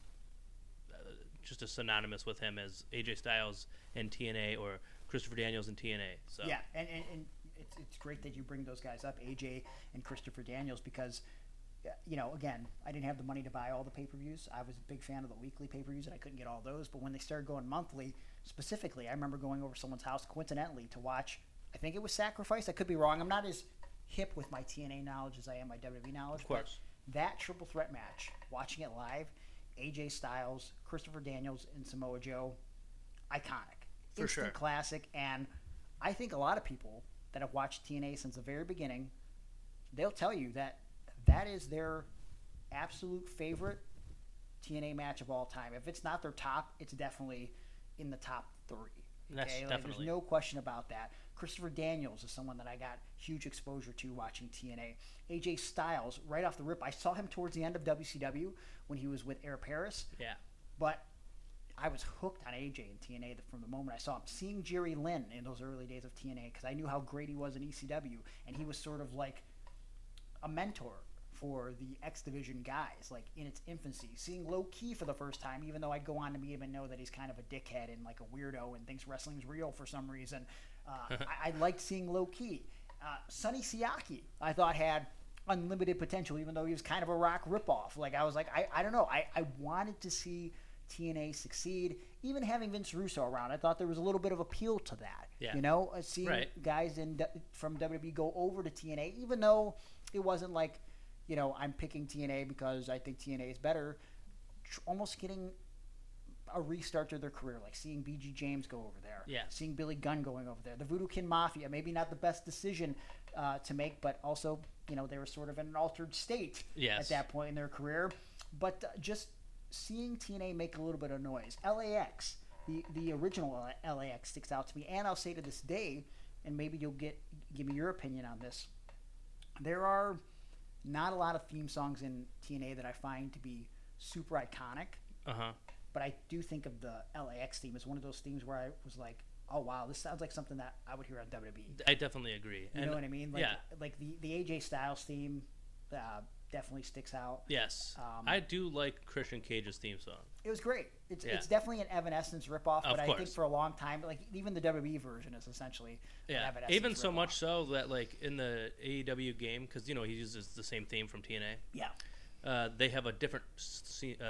just as synonymous with him as AJ Styles in TNA or Christopher Daniels in TNA. So yeah, and it's great that you bring those guys up, AJ and Christopher Daniels, because again, I didn't have the money to buy all the pay-per-views. I was a big fan of the weekly pay-per-views, and I couldn't get all those. But when they started going monthly, specifically, I remember going over someone's house coincidentally to watch. I think it was Sacrifice. I could be wrong. I'm not as hip with my TNA knowledge as I am my WWE knowledge. Of course. But that triple threat match, watching it live, AJ Styles, Christopher Daniels, and Samoa Joe, iconic. For Instant sure. classic. And I think a lot of people that have watched TNA since the very beginning, they'll tell you that is their absolute favorite TNA match of all time. If it's not their top, it's definitely in the top 3. That's definitely. There's no question about that. Christopher Daniels is someone that I got huge exposure to watching TNA. AJ Styles, right off the rip, I saw him towards the end of WCW when he was with Air Paris. Yeah. But I was hooked on AJ in TNA from the moment I saw him. Seeing Jerry Lynn in those early days of TNA, because I knew how great he was in ECW, and he was sort of like a mentor for the X Division guys, like in its infancy. Seeing Low Key for the first time, even though I'd go on to meet him and know that he's kind of a dickhead and like a weirdo and thinks wrestling's real for some reason, I liked seeing Low Key. Sonny Siaki, I thought had unlimited potential, even though he was kind of a Rock ripoff. Like I was like, I don't know, I wanted to see TNA succeed. Even having Vince Russo around, I thought there was a little bit of appeal to that. Yeah. Seeing guys from WWE go over to TNA, even though it wasn't like, I'm picking TNA because I think TNA is better. Almost getting a restart to their career, like seeing BG James go over there. Yeah. Seeing Billy Gunn going over there. The Voodoo Kin Mafia, maybe not the best decision to make, but also, they were sort of in an altered state at that point in their career. But just seeing TNA make a little bit of noise. LAX, the original LAX sticks out to me, and I'll say to this day, and maybe you'll give me your opinion on this. There are not a lot of theme songs in TNA that I find to be super iconic. But I do think of the LAX theme as one of those themes where I was like, oh wow, this sounds like something that I would hear on WWE. I definitely agree. You know what I mean? Like the AJ Styles theme definitely sticks out. Yes. I do like Christian Cage's theme song. It was great. It's definitely an Evanescence ripoff, but I think for a long time, like even the WWE version is essentially an Evanescence even so ripoff. much so that like in the AEW game, because he uses the same theme from TNA. Yeah. They have a different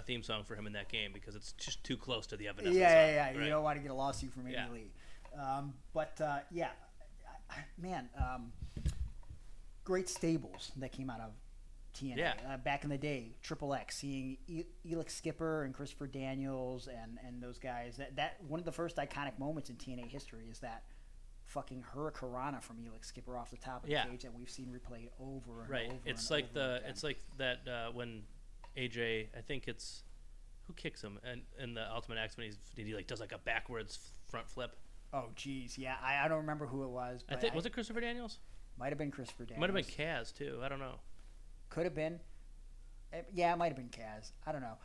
theme song for him in that game because it's just too close to the Evanescence song. Right? Yeah. You don't want to get a lawsuit from Andy Lee. Great stables that came out of TNA. Yeah. Back in the day, Triple X, seeing Elix Skipper and Christopher Daniels and those guys. That one of the first iconic moments in TNA history is that fucking Hurricanrana from Elix Skipper off the top of the cage that we've seen replayed over and over. It's and like over again. it's like that when AJ, I think it's who kicks him and in the Ultimate X when he like does like a backwards front flip. Oh geez, yeah, I don't remember who it was. But I think was it Christopher Daniels? Might have been Christopher Daniels. Might have been Kaz too. I don't know. Could have been. Yeah, it might have been Kaz. I don't know.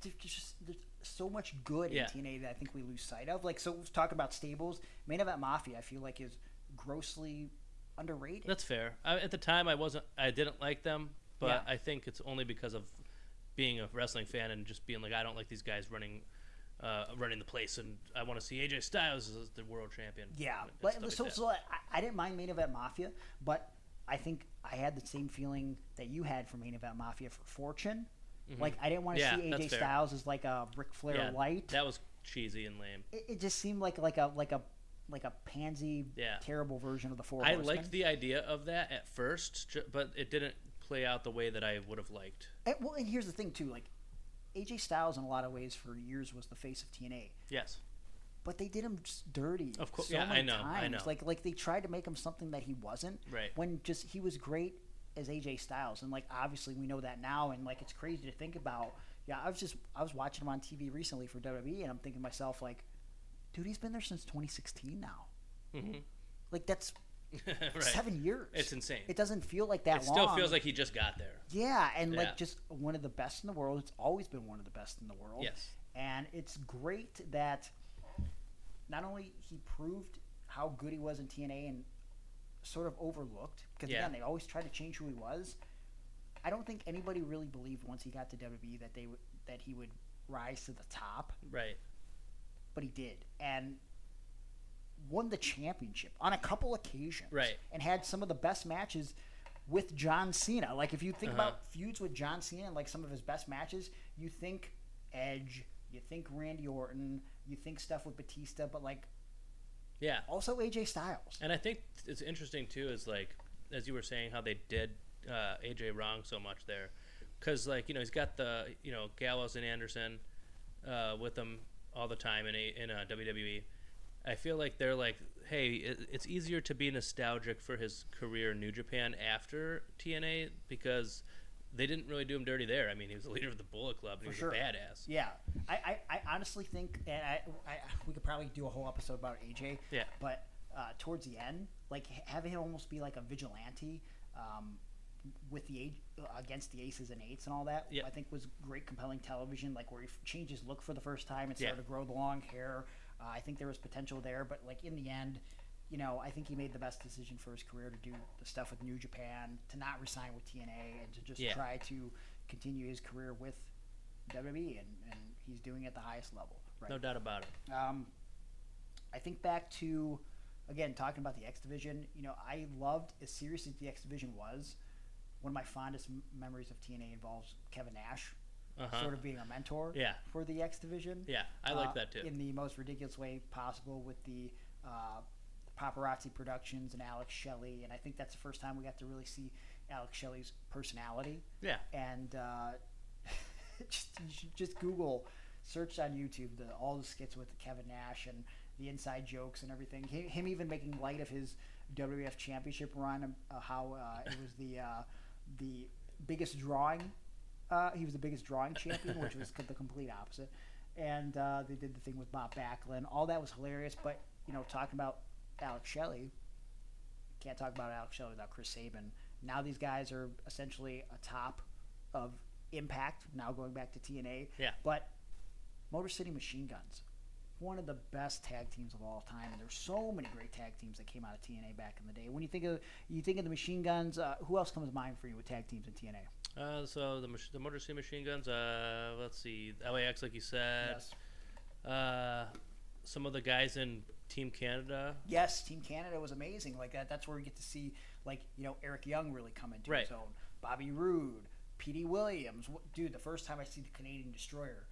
There's so much good in TNA that I think we lose sight of. Like, so talking about stables, Main Event Mafia, I feel like is grossly underrated. That's fair. At the time, I didn't like them, but I think it's only because of being a wrestling fan and just being like, I don't like these guys running the place, and I want to see AJ Styles as the world champion. Yeah, but so I didn't mind Main Event Mafia, but I think I had the same feeling that you had for Main Event Mafia for Fortune. Mm-hmm. Like, I didn't want to see AJ Styles as like a Ric Flair light. That was cheesy and lame. It just seemed like a like a pansy, terrible version of the Four I Horsemen. liked the idea of that at first, but it didn't play out the way that I would have liked. And here's the thing too, like AJ Styles in a lot of ways for years was the face of TNA. Yes. But they did him just dirty. Of course, so yeah, many I know. times. Like they tried to make him something that he wasn't. Right. When just he was great as AJ Styles, and like obviously we know that now, and like it's crazy to think about. Yeah, I was watching him on TV recently for WWE, and I'm thinking to myself like, dude, he's been there since 2016 now. Mm-hmm. Like that's right. 7 years. It's insane. It doesn't feel like that long. It still feels like he just got there. Yeah, and like just one of the best in the world. It's always been one of the best in the world. Yes. And it's great that not only he proved how good he was in TNA and sort of overlooked, because again, they always tried to change who he was. I don't think anybody really believed once he got to WWE that he would rise to the top. Right. But he did, and won the championship on a couple occasions. Right. And had some of the best matches with John Cena. Like if you think about feuds with John Cena and like some of his best matches, you think Edge, you think Randy Orton, you think stuff with Batista, but like also AJ Styles. And I think it's interesting too is like as you were saying how they did AJ wrong so much there, because like he's got the Gallows and Anderson with him all the time in WWE. I feel like they're like, hey, it's easier to be nostalgic for his career in New Japan after TNA because they didn't really do him dirty there. I mean, he was the leader of the Bullet Club and he was a badass. Yeah, I honestly think, and we could probably do a whole episode about AJ. Yeah. But towards the end, like having him almost be like a vigilante with the against the aces and eights and all that, I think was great, compelling television. Like where he changed his look for the first time and started to grow the long hair. I think there was potential there, but like in the end, I think he made the best decision for his career to do the stuff with New Japan, to not resign with TNA, and to just try to continue his career with WWE, and he's doing it at the highest level. Right? No doubt about it. I think back to, again, talking about the X Division, I loved, as serious as the X Division was, one of my fondest memories of TNA involves Kevin Nash. Sort of being a mentor for the X Division. Yeah, I like that too. In the most ridiculous way possible with the Paparazzi Productions and Alex Shelley. And I think that's the first time we got to really see Alex Shelley's personality. Yeah. And you should just Google, search on YouTube all the skits with Kevin Nash and the inside jokes and everything. Him even making light of his WWF Championship run, how it was the biggest drawing. He was the biggest drawing champion, which was the complete opposite. And they did the thing with Bob Backlund. All that was hilarious. But, talking about Alex Shelley, can't talk about Alex Shelley without Chris Sabin. Now these guys are essentially atop of Impact, now going back to TNA. Yeah. But Motor City Machine Guns, one of the best tag teams of all time. And there's so many great tag teams that came out of TNA back in the day. When you think of the Machine Guns, who else comes to mind for you with tag teams in TNA? So the Motor City Machine Guns, let's see, LAX, like you said. Yes. Some of the guys in Team Canada. Yes, Team Canada was amazing. Like that's where we get to see, like, Eric Young really come into his own. Bobby Roode, P.D. Williams. Dude, the first time I see the Canadian Destroyer.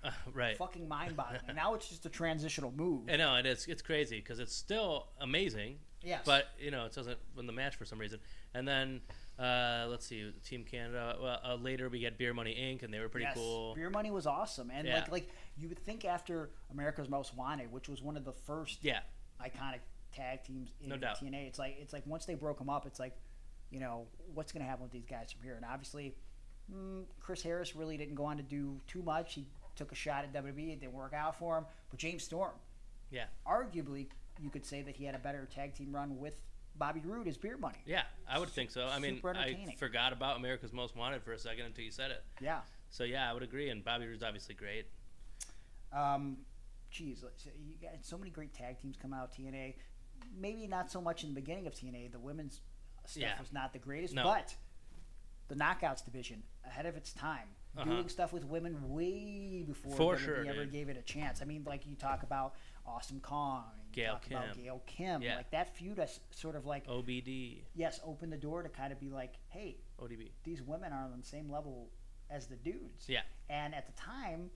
Fucking mind-boggling. And now it's just a transitional move. I know, it's crazy because it's still amazing. Yes. But, it doesn't win the match for some reason. And then... let's see, Team Canada. Well, later we get Beer Money Inc., and they were pretty cool. Beer Money was awesome, and like you would think after America's Most Wanted, which was one of the first iconic tag teams in TNA. It's like once they broke them up, it's like, what's going to happen with these guys from here? And obviously, Chris Harris really didn't go on to do too much. He took a shot at WWE, it didn't work out for him. But James Storm, arguably, you could say that he had a better tag team run with Bobby Roode as Beer Money. Yeah, I would think so. I mean, I forgot about America's Most Wanted for a second until you said it. Yeah. So, yeah, I would agree, and Bobby Roode's obviously great. You got so many great tag teams come out of TNA. Maybe not so much in the beginning of TNA. The women's stuff was not the greatest, but the Knockouts division, ahead of its time, doing stuff with women way before WWE ever gave it a chance. I mean, like you talk about Awesome Kong, Gail Kim. Yeah. Like that feud is sort of like OBD. Yes, opened the door to kind of be like, hey, ODB. These women are on the same level as the dudes. Yeah. And at the time,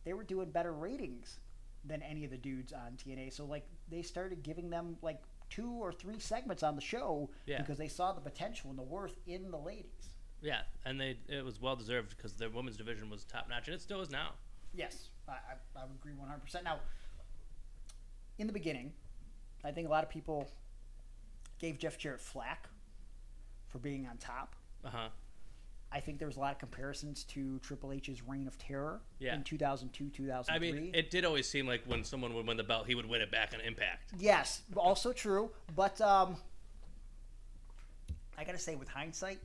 they were doing better ratings than any of the dudes on TNA. So like they started giving them like 2 or 3 segments on the show because they saw the potential and the worth in the ladies. Yeah, and it was well deserved because their women's division was top notch, and it still is now. Yes, I would agree 100%. Now, in the beginning, I think a lot of people gave Jeff Jarrett flack for being on top. I think there was a lot of comparisons to Triple H's Reign of Terror in 2002, 2003. I mean, it did always seem like when someone would win the belt, he would win it back on Impact. Yes, also true. But I got to say, with hindsight,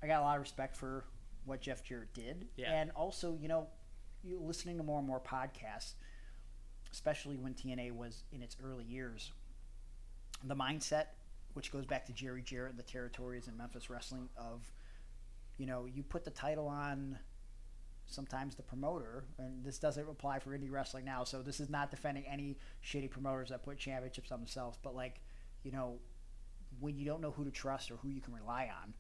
I got a lot of respect for what Jeff Jarrett did. Yeah. And also, you know, listening to more and more podcasts, especially when TNA was in its early years, the mindset, which goes back to Jerry Jarrett and the territories in Memphis wrestling of, you know, you put the title on sometimes the promoter, and this doesn't apply for indie wrestling now, so this is not defending any shitty promoters that put championships on themselves, but like, you know, when you don't know who to trust or who you can rely on,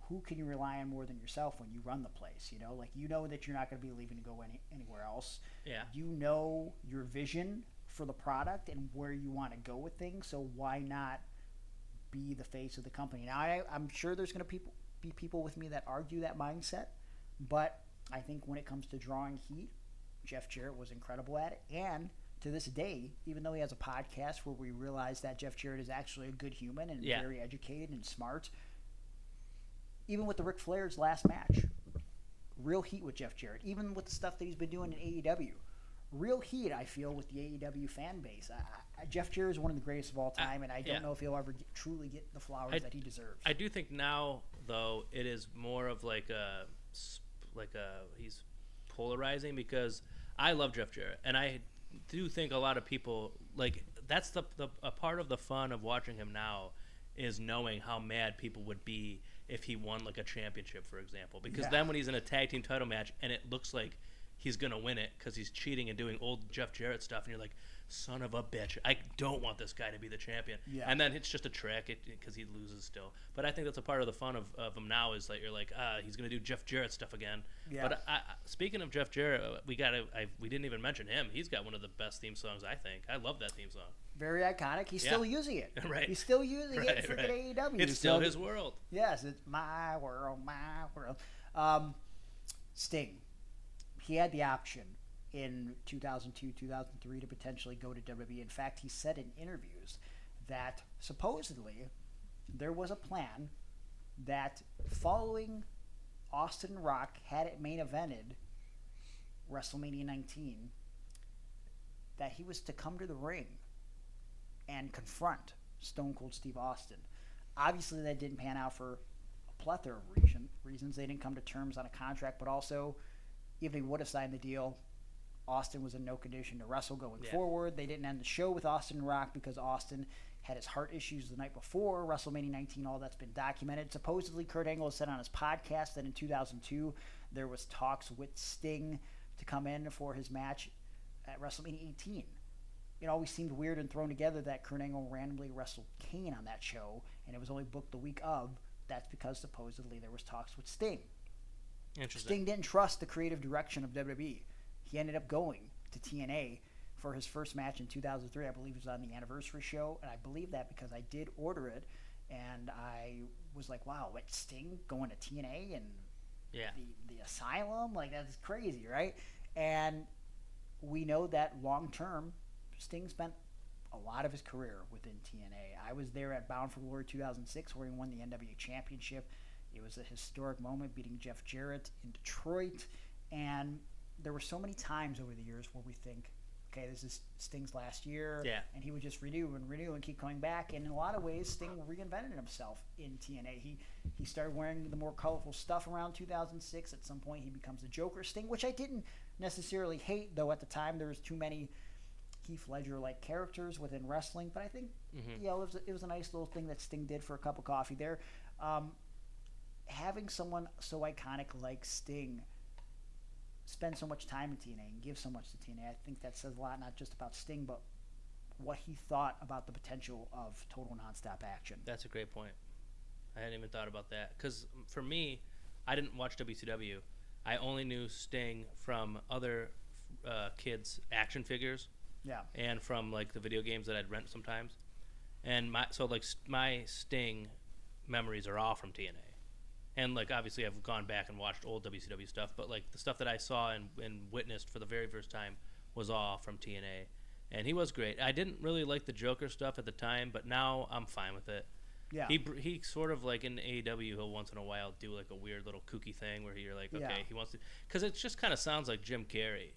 who can you rely on more than yourself when you run the place? You know, like, you know that you're not going to be leaving to go anywhere else. Yeah. You know your vision for the product and where you want to go with things, so why not be the face of the company? Now, I'm sure there's going to be people with me that argue that mindset, but I think when it comes to drawing heat, Jeff Jarrett was incredible at it, and to this day, even though he has a podcast where we realize that Jeff Jarrett is actually a good human and very educated and smart, even with the Ric Flair's last match, real heat with Jeff Jarrett. Even with the stuff that he's been doing in AEW, real heat, I feel, with the AEW fan base. Jeff Jarrett is one of the greatest of all time, and I don't know if he'll ever truly get the flowers that he deserves. I do think now, though, it is more of like a he's polarizing, because I love Jeff Jarrett, and I do think a lot of people, like, that's a part of the fun of watching him now is knowing how mad people would be if he won like a championship, for example, because then when he's in a tag team title match and it looks like he's gonna win it because he's cheating and doing old Jeff Jarrett stuff, and you're like, son of a bitch, I don't want this guy to be the champion. And then it's just a trick because he loses still. But I think that's a part of the fun of him now, is that you're like, he's gonna do Jeff Jarrett stuff again. But speaking of Jeff Jarrett, we didn't even mention him. He's got one of the best theme songs, I think. I love that theme song. Very iconic. He's still using it. Right. He's still using it for AEW. It's still his world. Yes, it's my world, my world. Sting. He had the option in 2002, 2003 to potentially go to WWE. In fact, he said in interviews that supposedly there was a plan that following Austin Rock had it main evented WrestleMania 19, that he was to come to the ring and confront Stone Cold Steve Austin. Obviously, that didn't pan out for a plethora of reasons. They didn't come to terms on a contract, but also, even if he would have signed the deal, Austin was in no condition to wrestle going forward. They didn't end the show with Austin Rock because Austin had his heart issues the night before WrestleMania 19. All that's been documented. Supposedly, Kurt Angle said on his podcast that in 2002 there was talks with Sting to come in for his match at WrestleMania 18. It always seemed weird and thrown together that Kurt Angle randomly wrestled Kane on that show, and it was only booked the week of. That's because supposedly there was talks with Sting. Interesting. Sting didn't trust the creative direction of WWE. He ended up going to TNA for his first match in 2003. I believe it was on the anniversary show, and I believe that because I did order it, and I was like, wow, what, Sting going to TNA and the Asylum? Like, that's crazy, right? And we know that long-term, Sting spent a lot of his career within TNA. I was there at Bound for Glory 2006 where he won the NWA Championship. It was a historic moment, beating Jeff Jarrett in Detroit, and there were so many times over the years where we think, okay, this is Sting's last year, and he would just renew and keep coming back. And in a lot of ways, Sting reinvented himself in TNA. He started wearing the more colorful stuff around 2006. At some point, he becomes the Joker Sting, which I didn't necessarily hate, though at the time there was too many Heath Ledger-like characters within wrestling. But I think, it was a nice little thing that Sting did for a cup of coffee there. Having someone so iconic like Sting spend so much time in TNA and give so much to TNA, I think that says a lot, not just about Sting, but what he thought about the potential of total nonstop action. That's a great point. I hadn't even thought about that. Because for me, I didn't watch WCW. I only knew Sting from other kids' action figures. Yeah. And from like the video games that I'd rent sometimes, and my Sting memories are all from TNA, and like obviously I've gone back and watched old WCW stuff, but like the stuff that I saw and witnessed for the very first time was all from TNA, and he was great. I didn't really like the Joker stuff at the time, but now I'm fine with it. Yeah. He sort of like in AEW, he'll once in a while do like a weird little kooky thing where you're like, okay, Yeah. he wants to, because it just kind of sounds like Jim Carrey.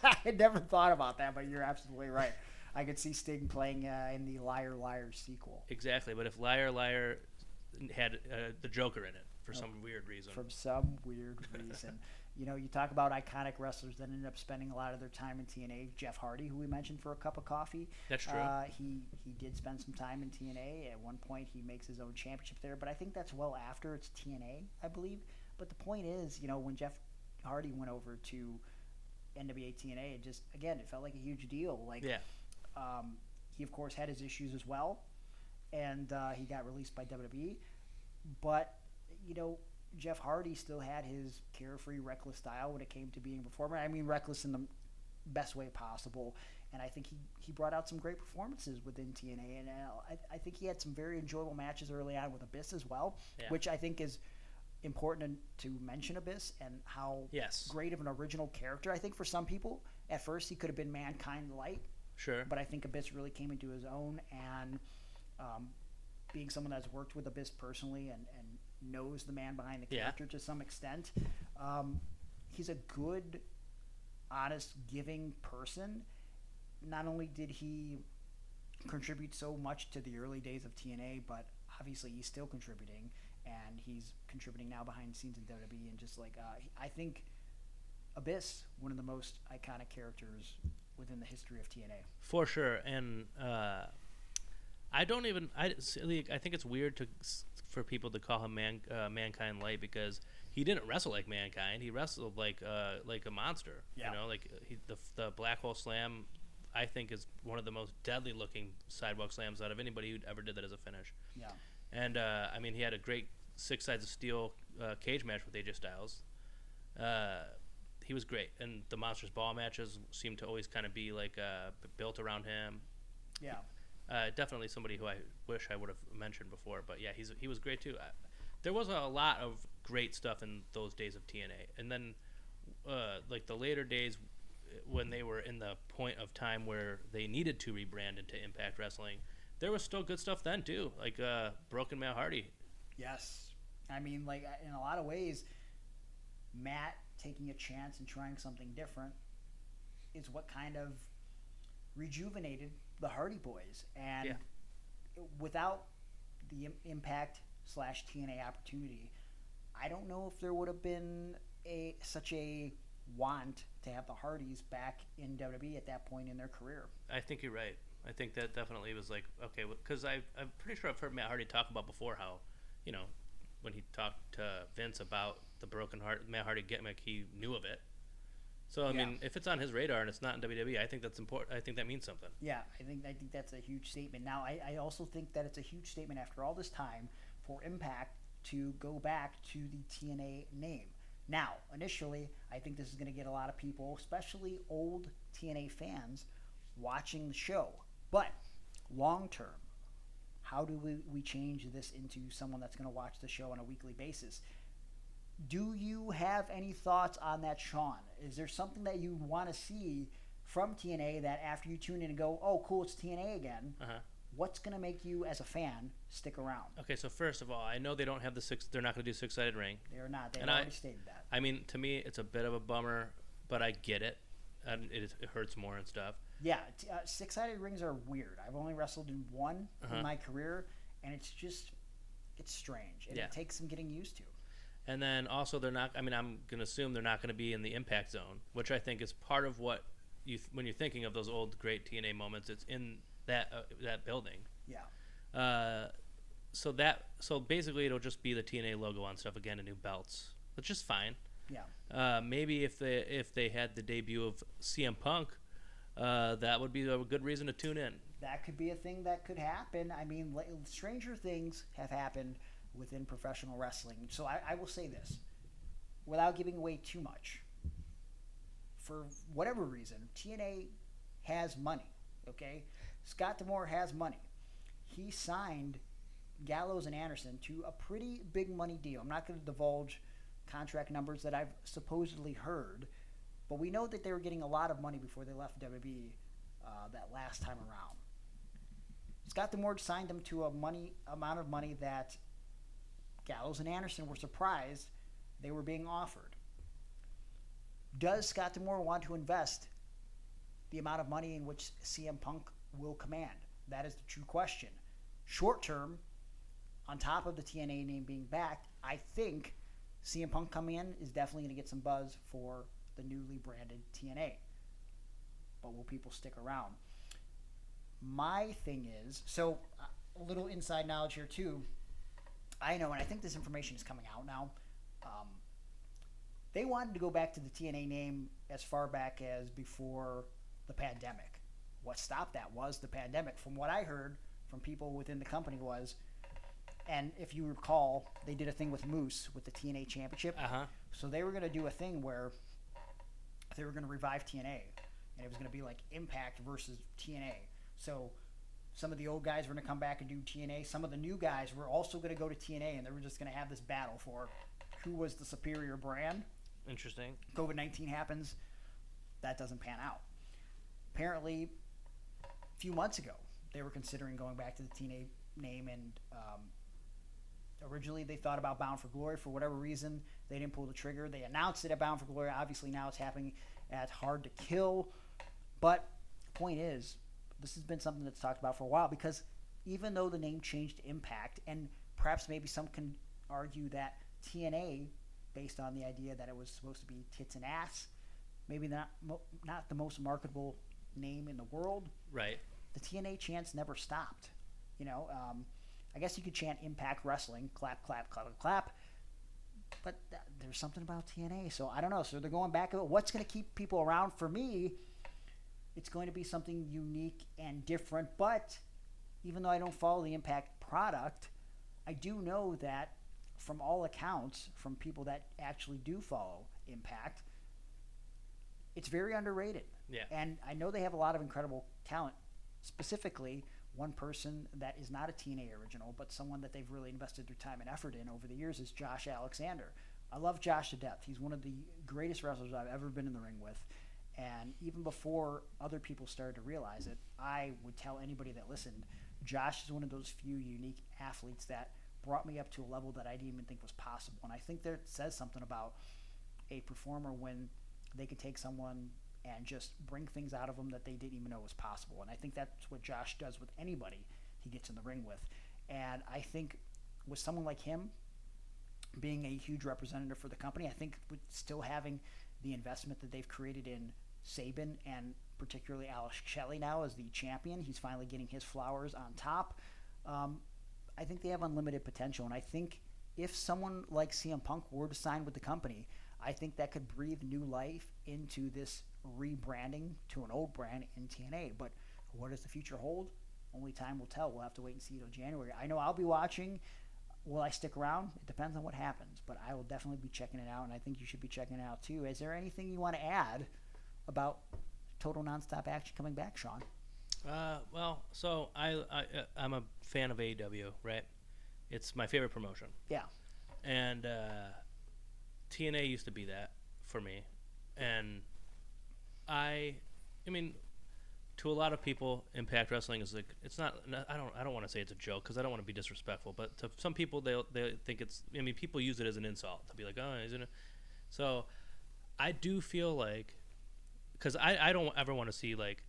I had never thought about that, but you're absolutely right. I could see Sting playing in the Liar Liar sequel. Exactly, but if Liar Liar had the Joker in it for some weird reason. For some weird reason. You talk about iconic wrestlers that ended up spending a lot of their time in TNA. Jeff Hardy, who we mentioned for A Cup of Coffee. That's true. He did spend some time in TNA. At one point, he makes his own championship there, but I think that's well after it's TNA, I believe. But the point is, when Jeff Hardy went over to NWA TNA, it felt like a huge deal. Like, Yeah. He of course had his issues as well, and he got released by WWE. But Jeff Hardy still had his carefree, reckless style when it came to being a performer. I mean, reckless in the best way possible. And I think he brought out some great performances within TNA, and I think he had some very enjoyable matches early on with Abyss as well, which I think is important to mention Abyss and how great of an original character. I think for some people, at first he could have been Mankind Light. Sure. But I think Abyss really came into his own, and being someone that's worked with Abyss personally and knows the man behind the character to some extent, he's a good, honest, giving person. Not only did he contribute so much to the early days of TNA, but obviously he's still contributing, and he's contributing now behind the scenes in WWE. And just like I think Abyss, one of the most iconic characters within the history of TNA. For sure. And I think it's weird for people to call him Mankind Light, because he didn't wrestle like Mankind. He wrestled like a monster. Yeah. The Black Hole Slam, I think, is one of the most deadly looking sidewalk slams out of anybody who ever did that as a finish. Yeah. And he had a great 6 Sides of Steel cage match with AJ Styles. He was great, and the Monsters Ball matches seemed to always kind of be like built around him. Yeah. Definitely somebody who I wish I would have mentioned before, but yeah, he was great too. There was a lot of great stuff in those days of TNA, and then like the later days when they were in the point of time where they needed to rebrand into Impact Wrestling, there was still good stuff then too, like Broken Matt Hardy. Yes. I mean, like, in a lot of ways, Matt taking a chance and trying something different is what kind of rejuvenated the Hardy Boys. And without the Impact / TNA opportunity, I don't know if there would have been such a want to have the Hardys back in WWE at that point in their career. I think you're right. I think that definitely was like, okay, because I'm pretty sure I've heard Matt Hardy talk about before how, when he talked to Vince about the Matt Hardy gimmick, he knew of it. So I mean, if it's on his radar and it's not in WWE, I think that's important. I think that means something. Yeah, I think that's a huge statement. Now, I also think that it's a huge statement after all this time for Impact to go back to the TNA name. Now, initially, I think this is going to get a lot of people, especially old TNA fans, watching the show. But long term, how do we change this into someone that's going to watch the show on a weekly basis? Do you have any thoughts on that, Sean? Is there something that you want to see from TNA that after you tune in and go, oh, cool, it's TNA again, what's going to make you, as a fan, stick around? Okay, so first of all, I know they don't have they're not going to do six-sided ring. They're not. They've already stated that. I mean, to me, it's a bit of a bummer, but I get it. And it hurts more and stuff. Yeah, six-sided rings are weird. I've only wrestled in one in my career, and it's strange. And it takes some getting used to. And then also they're not, I'm going to assume they're not going to be in the Impact Zone, which I think is part of what when you're thinking of those old great TNA moments, it's in that building. Yeah. So basically it'll just be the TNA logo on stuff again and new belts, which is fine. Yeah. Maybe if they had the debut of CM Punk, that would be a good reason to tune in. That could be a thing that could happen. I mean, stranger things have happened within professional wrestling. So I will say this, without giving away too much. for whatever reason, TNA has money, okay? Scott D'Amore has money. He signed Gallows and Anderson to a pretty big money deal. I'm not going to divulge contract numbers that I've supposedly heard, but we know that they were getting a lot of money before they left WWE that last time around. Scott D'Amore signed them to a amount of money that Gallows and Anderson were surprised they were being offered. Does Scott D'Amore want to invest the amount of money in which CM Punk will command? That is the true question. Short term, on top of the TNA name being backed, I think CM Punk coming in is definitely going to get some buzz for the newly branded TNA. But will people stick around? My thing is, so a little inside knowledge here too. I know, and I think this information is coming out now. They wanted to go back to the TNA name as far back as before the pandemic. What stopped that was the pandemic. From what I heard from people within the company was, and if you recall, they did a thing with Moose with the TNA Championship. So they were going to do a thing where they were going to revive TNA, and it was going to be like Impact versus TNA. So some of the old guys were going to come back and do TNA. Some of the new guys were also going to go to TNA, and they were just going to have this battle for who was the superior brand. Interesting. COVID-19 happens. That doesn't pan out. Apparently, a few months ago, they were considering going back to the TNA name, and originally they thought about Bound for Glory. For whatever reason, they didn't pull the trigger. They announced it at Bound for Glory. Obviously, now it's happening at Hard to Kill. But the point is, this has been something that's talked about for a while, because even though the name changed to Impact, and perhaps maybe some can argue that TNA, based on the idea that it was supposed to be tits and ass, maybe not the most marketable name in the world. Right. The TNA chants never stopped. You know, I guess you could chant Impact Wrestling, clap, clap, clap, clap, but there's something about TNA, so I don't know. So they're going back. What's going to keep people around? For me, it's going to be something unique and different, but even though I don't follow the Impact product, I do know that from all accounts, from people that actually do follow Impact, it's very underrated. Yeah. And I know they have a lot of incredible talent, specifically one person that is not a TNA original, but someone that they've really invested their time and effort in over the years is Josh Alexander. I love Josh to death. He's one of the greatest wrestlers I've ever been in the ring with. And even before other people started to realize it, I would tell anybody that listened, Josh is one of those few unique athletes that brought me up to a level that I didn't even think was possible. And I think that says something about a performer when they can take someone and just bring things out of them that they didn't even know was possible. And I think that's what Josh does with anybody he gets in the ring with. And I think with someone like him being a huge representative for the company, I think with still having the investment that they've created in Sabin and particularly Alex Shelley now as the champion, he's finally getting his flowers on top. I think they have unlimited potential. And I think if someone like CM Punk were to sign with the company, I think that could breathe new life into this rebranding to an old brand in TNA. But what does the future hold? Only time will tell. We'll have to wait and see till January. I know I'll be watching. Will I stick around? It depends on what happens. But I will definitely be checking it out, and I think you should be checking it out too. Is there anything you want to add about Total Nonstop Action coming back, Sean? Well, so I'm a fan of AEW, right? It's my favorite promotion. Yeah. And TNA used to be that for me. And I mean, to a lot of people, Impact Wrestling is like, it's not. I don't want to say it's a joke because I don't want to be disrespectful. But to some people, they think it's. I mean, people use it as an insult to be like, oh, isn't it? So I do feel like, because I don't ever want to see like,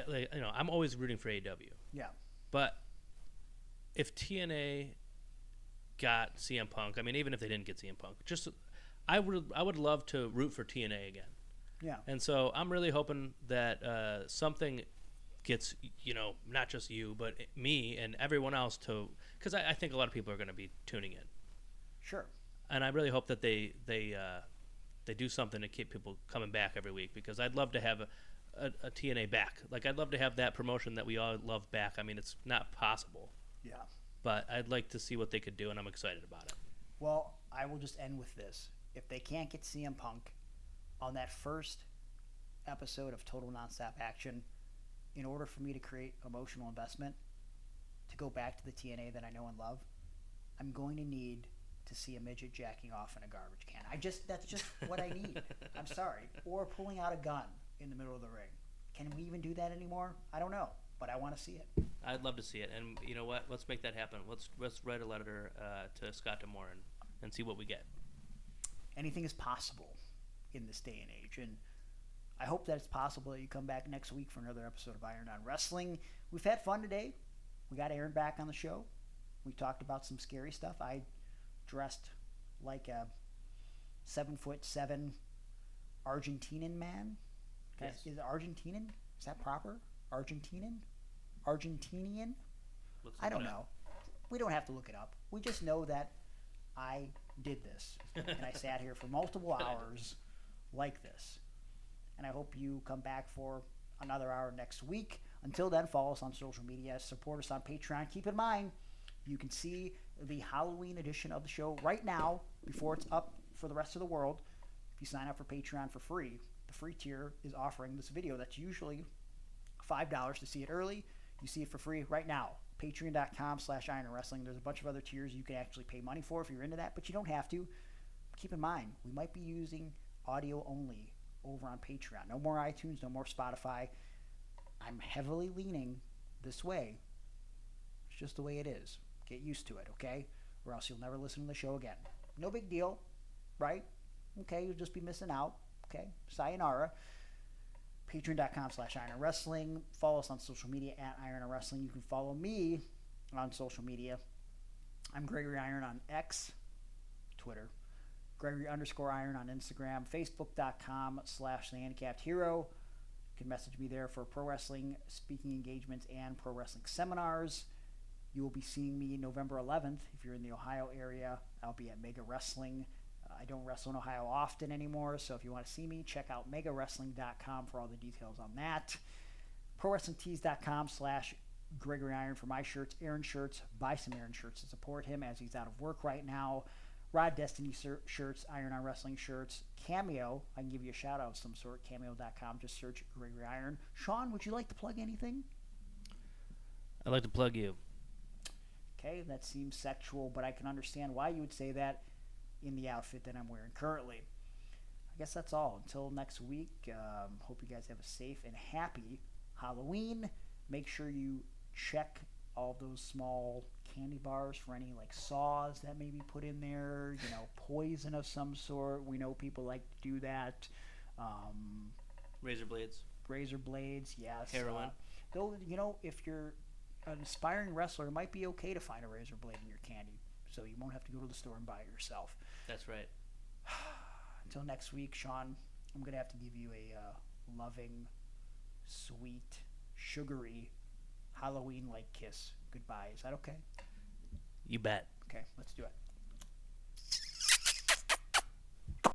like, you know, I'm always rooting for AEW. Yeah. But if TNA got CM Punk, I mean, even if they didn't get CM Punk, just I would love to root for TNA again. Yeah. And so I'm really hoping that something gets, you know, not just you, but me and everyone else to, because I think a lot of people are going to be tuning in. Sure. And I really hope that they do something to keep people coming back every week, because I'd love to have a TNA back. Like, I'd love to have that promotion that we all love back. I mean, it's not possible. Yeah. But I'd like to see what they could do, and I'm excited about it. Well, I will just end with this. If they can't get CM Punk, on that first episode of Total Nonstop Action, in order for me to create emotional investment, to go back to the TNA that I know and love, I'm going to need to see a midget jacking off in a garbage can. That's just what I need. I'm sorry. Or pulling out a gun in the middle of the ring. Can we even do that anymore? I don't know, but I want to see it. I'd love to see it, and you know what? Let's make that happen. Let's write a letter to Scott D'Amore and see what we get. Anything is possible in this day and age, and I hope that it's possible that you come back next week for another episode of Iron on Wrestling. We've had fun today. We got Aaron back on the show. We talked about some scary stuff. I dressed like a 7'7" Argentinian man. Yes. Is it Argentinian? Is that proper? Argentinian? I don't know. We don't have to look it up. We just know that I did this. And I sat here for multiple hours like this. And I hope you come back for another hour next week. Until then, follow us on social media. Support us on Patreon. Keep in mind, you can see the Halloween edition of the show right now before it's up for the rest of the world. If you sign up for Patreon for free, the free tier is offering this video that's usually $5 to see it early. You see it for free right now. Patreon.com/Iron Wrestling. There's a bunch of other tiers you can actually pay money for if you're into that, but you don't have to. Keep in mind, we might be using audio only over on Patreon. No more iTunes, no more Spotify. I'm heavily leaning this way. It's just the way it is. Get used to it, okay? Or else you'll never listen to the show again. No big deal, right? Okay, you'll just be missing out. Okay, sayonara. Patreon.com/Iron Wrestling. Follow us on social media at Iron Wrestling. You can follow me on social media. I'm Gregory Iron on X, Twitter. Gregory_Iron on Instagram. Facebook.com/The Handicapped Hero. You can message me there for pro wrestling speaking engagements and pro wrestling seminars. You will be seeing me November 11th. If you're in the Ohio area, I'll be at Mega Wrestling. I don't wrestle in Ohio often anymore, so if you want to see me, check out megawrestling.com for all the details on that. ProWrestlingTees.com/Gregory Iron for my shirts, Aaron shirts. Buy some Aaron shirts to support him as he's out of work right now. Rod Destiny shirts, Iron on Wrestling shirts. Cameo, I can give you a shout out of some sort. Cameo.com, just search Gregory Iron. Sean, would you like to plug anything? I'd like to plug you. Okay, that seems sexual, but I can understand why you would say that in the outfit that I'm wearing currently. I guess that's all. Until next week, hope you guys have a safe and happy Halloween. Make sure you check all those small candy bars for any like saws that may be put in there, poison of some sort. We know people like to do that. Razor blades, yes. Heroin. Though, if you're an aspiring wrestler, it might be okay to find a razor blade in your candy, so you won't have to go to the store and buy it yourself. That's right. Until next week, Sean, I'm going to have to give you a loving, sweet, sugary, Halloween-like kiss. Goodbye. Is that okay? You bet. Okay, let's do it.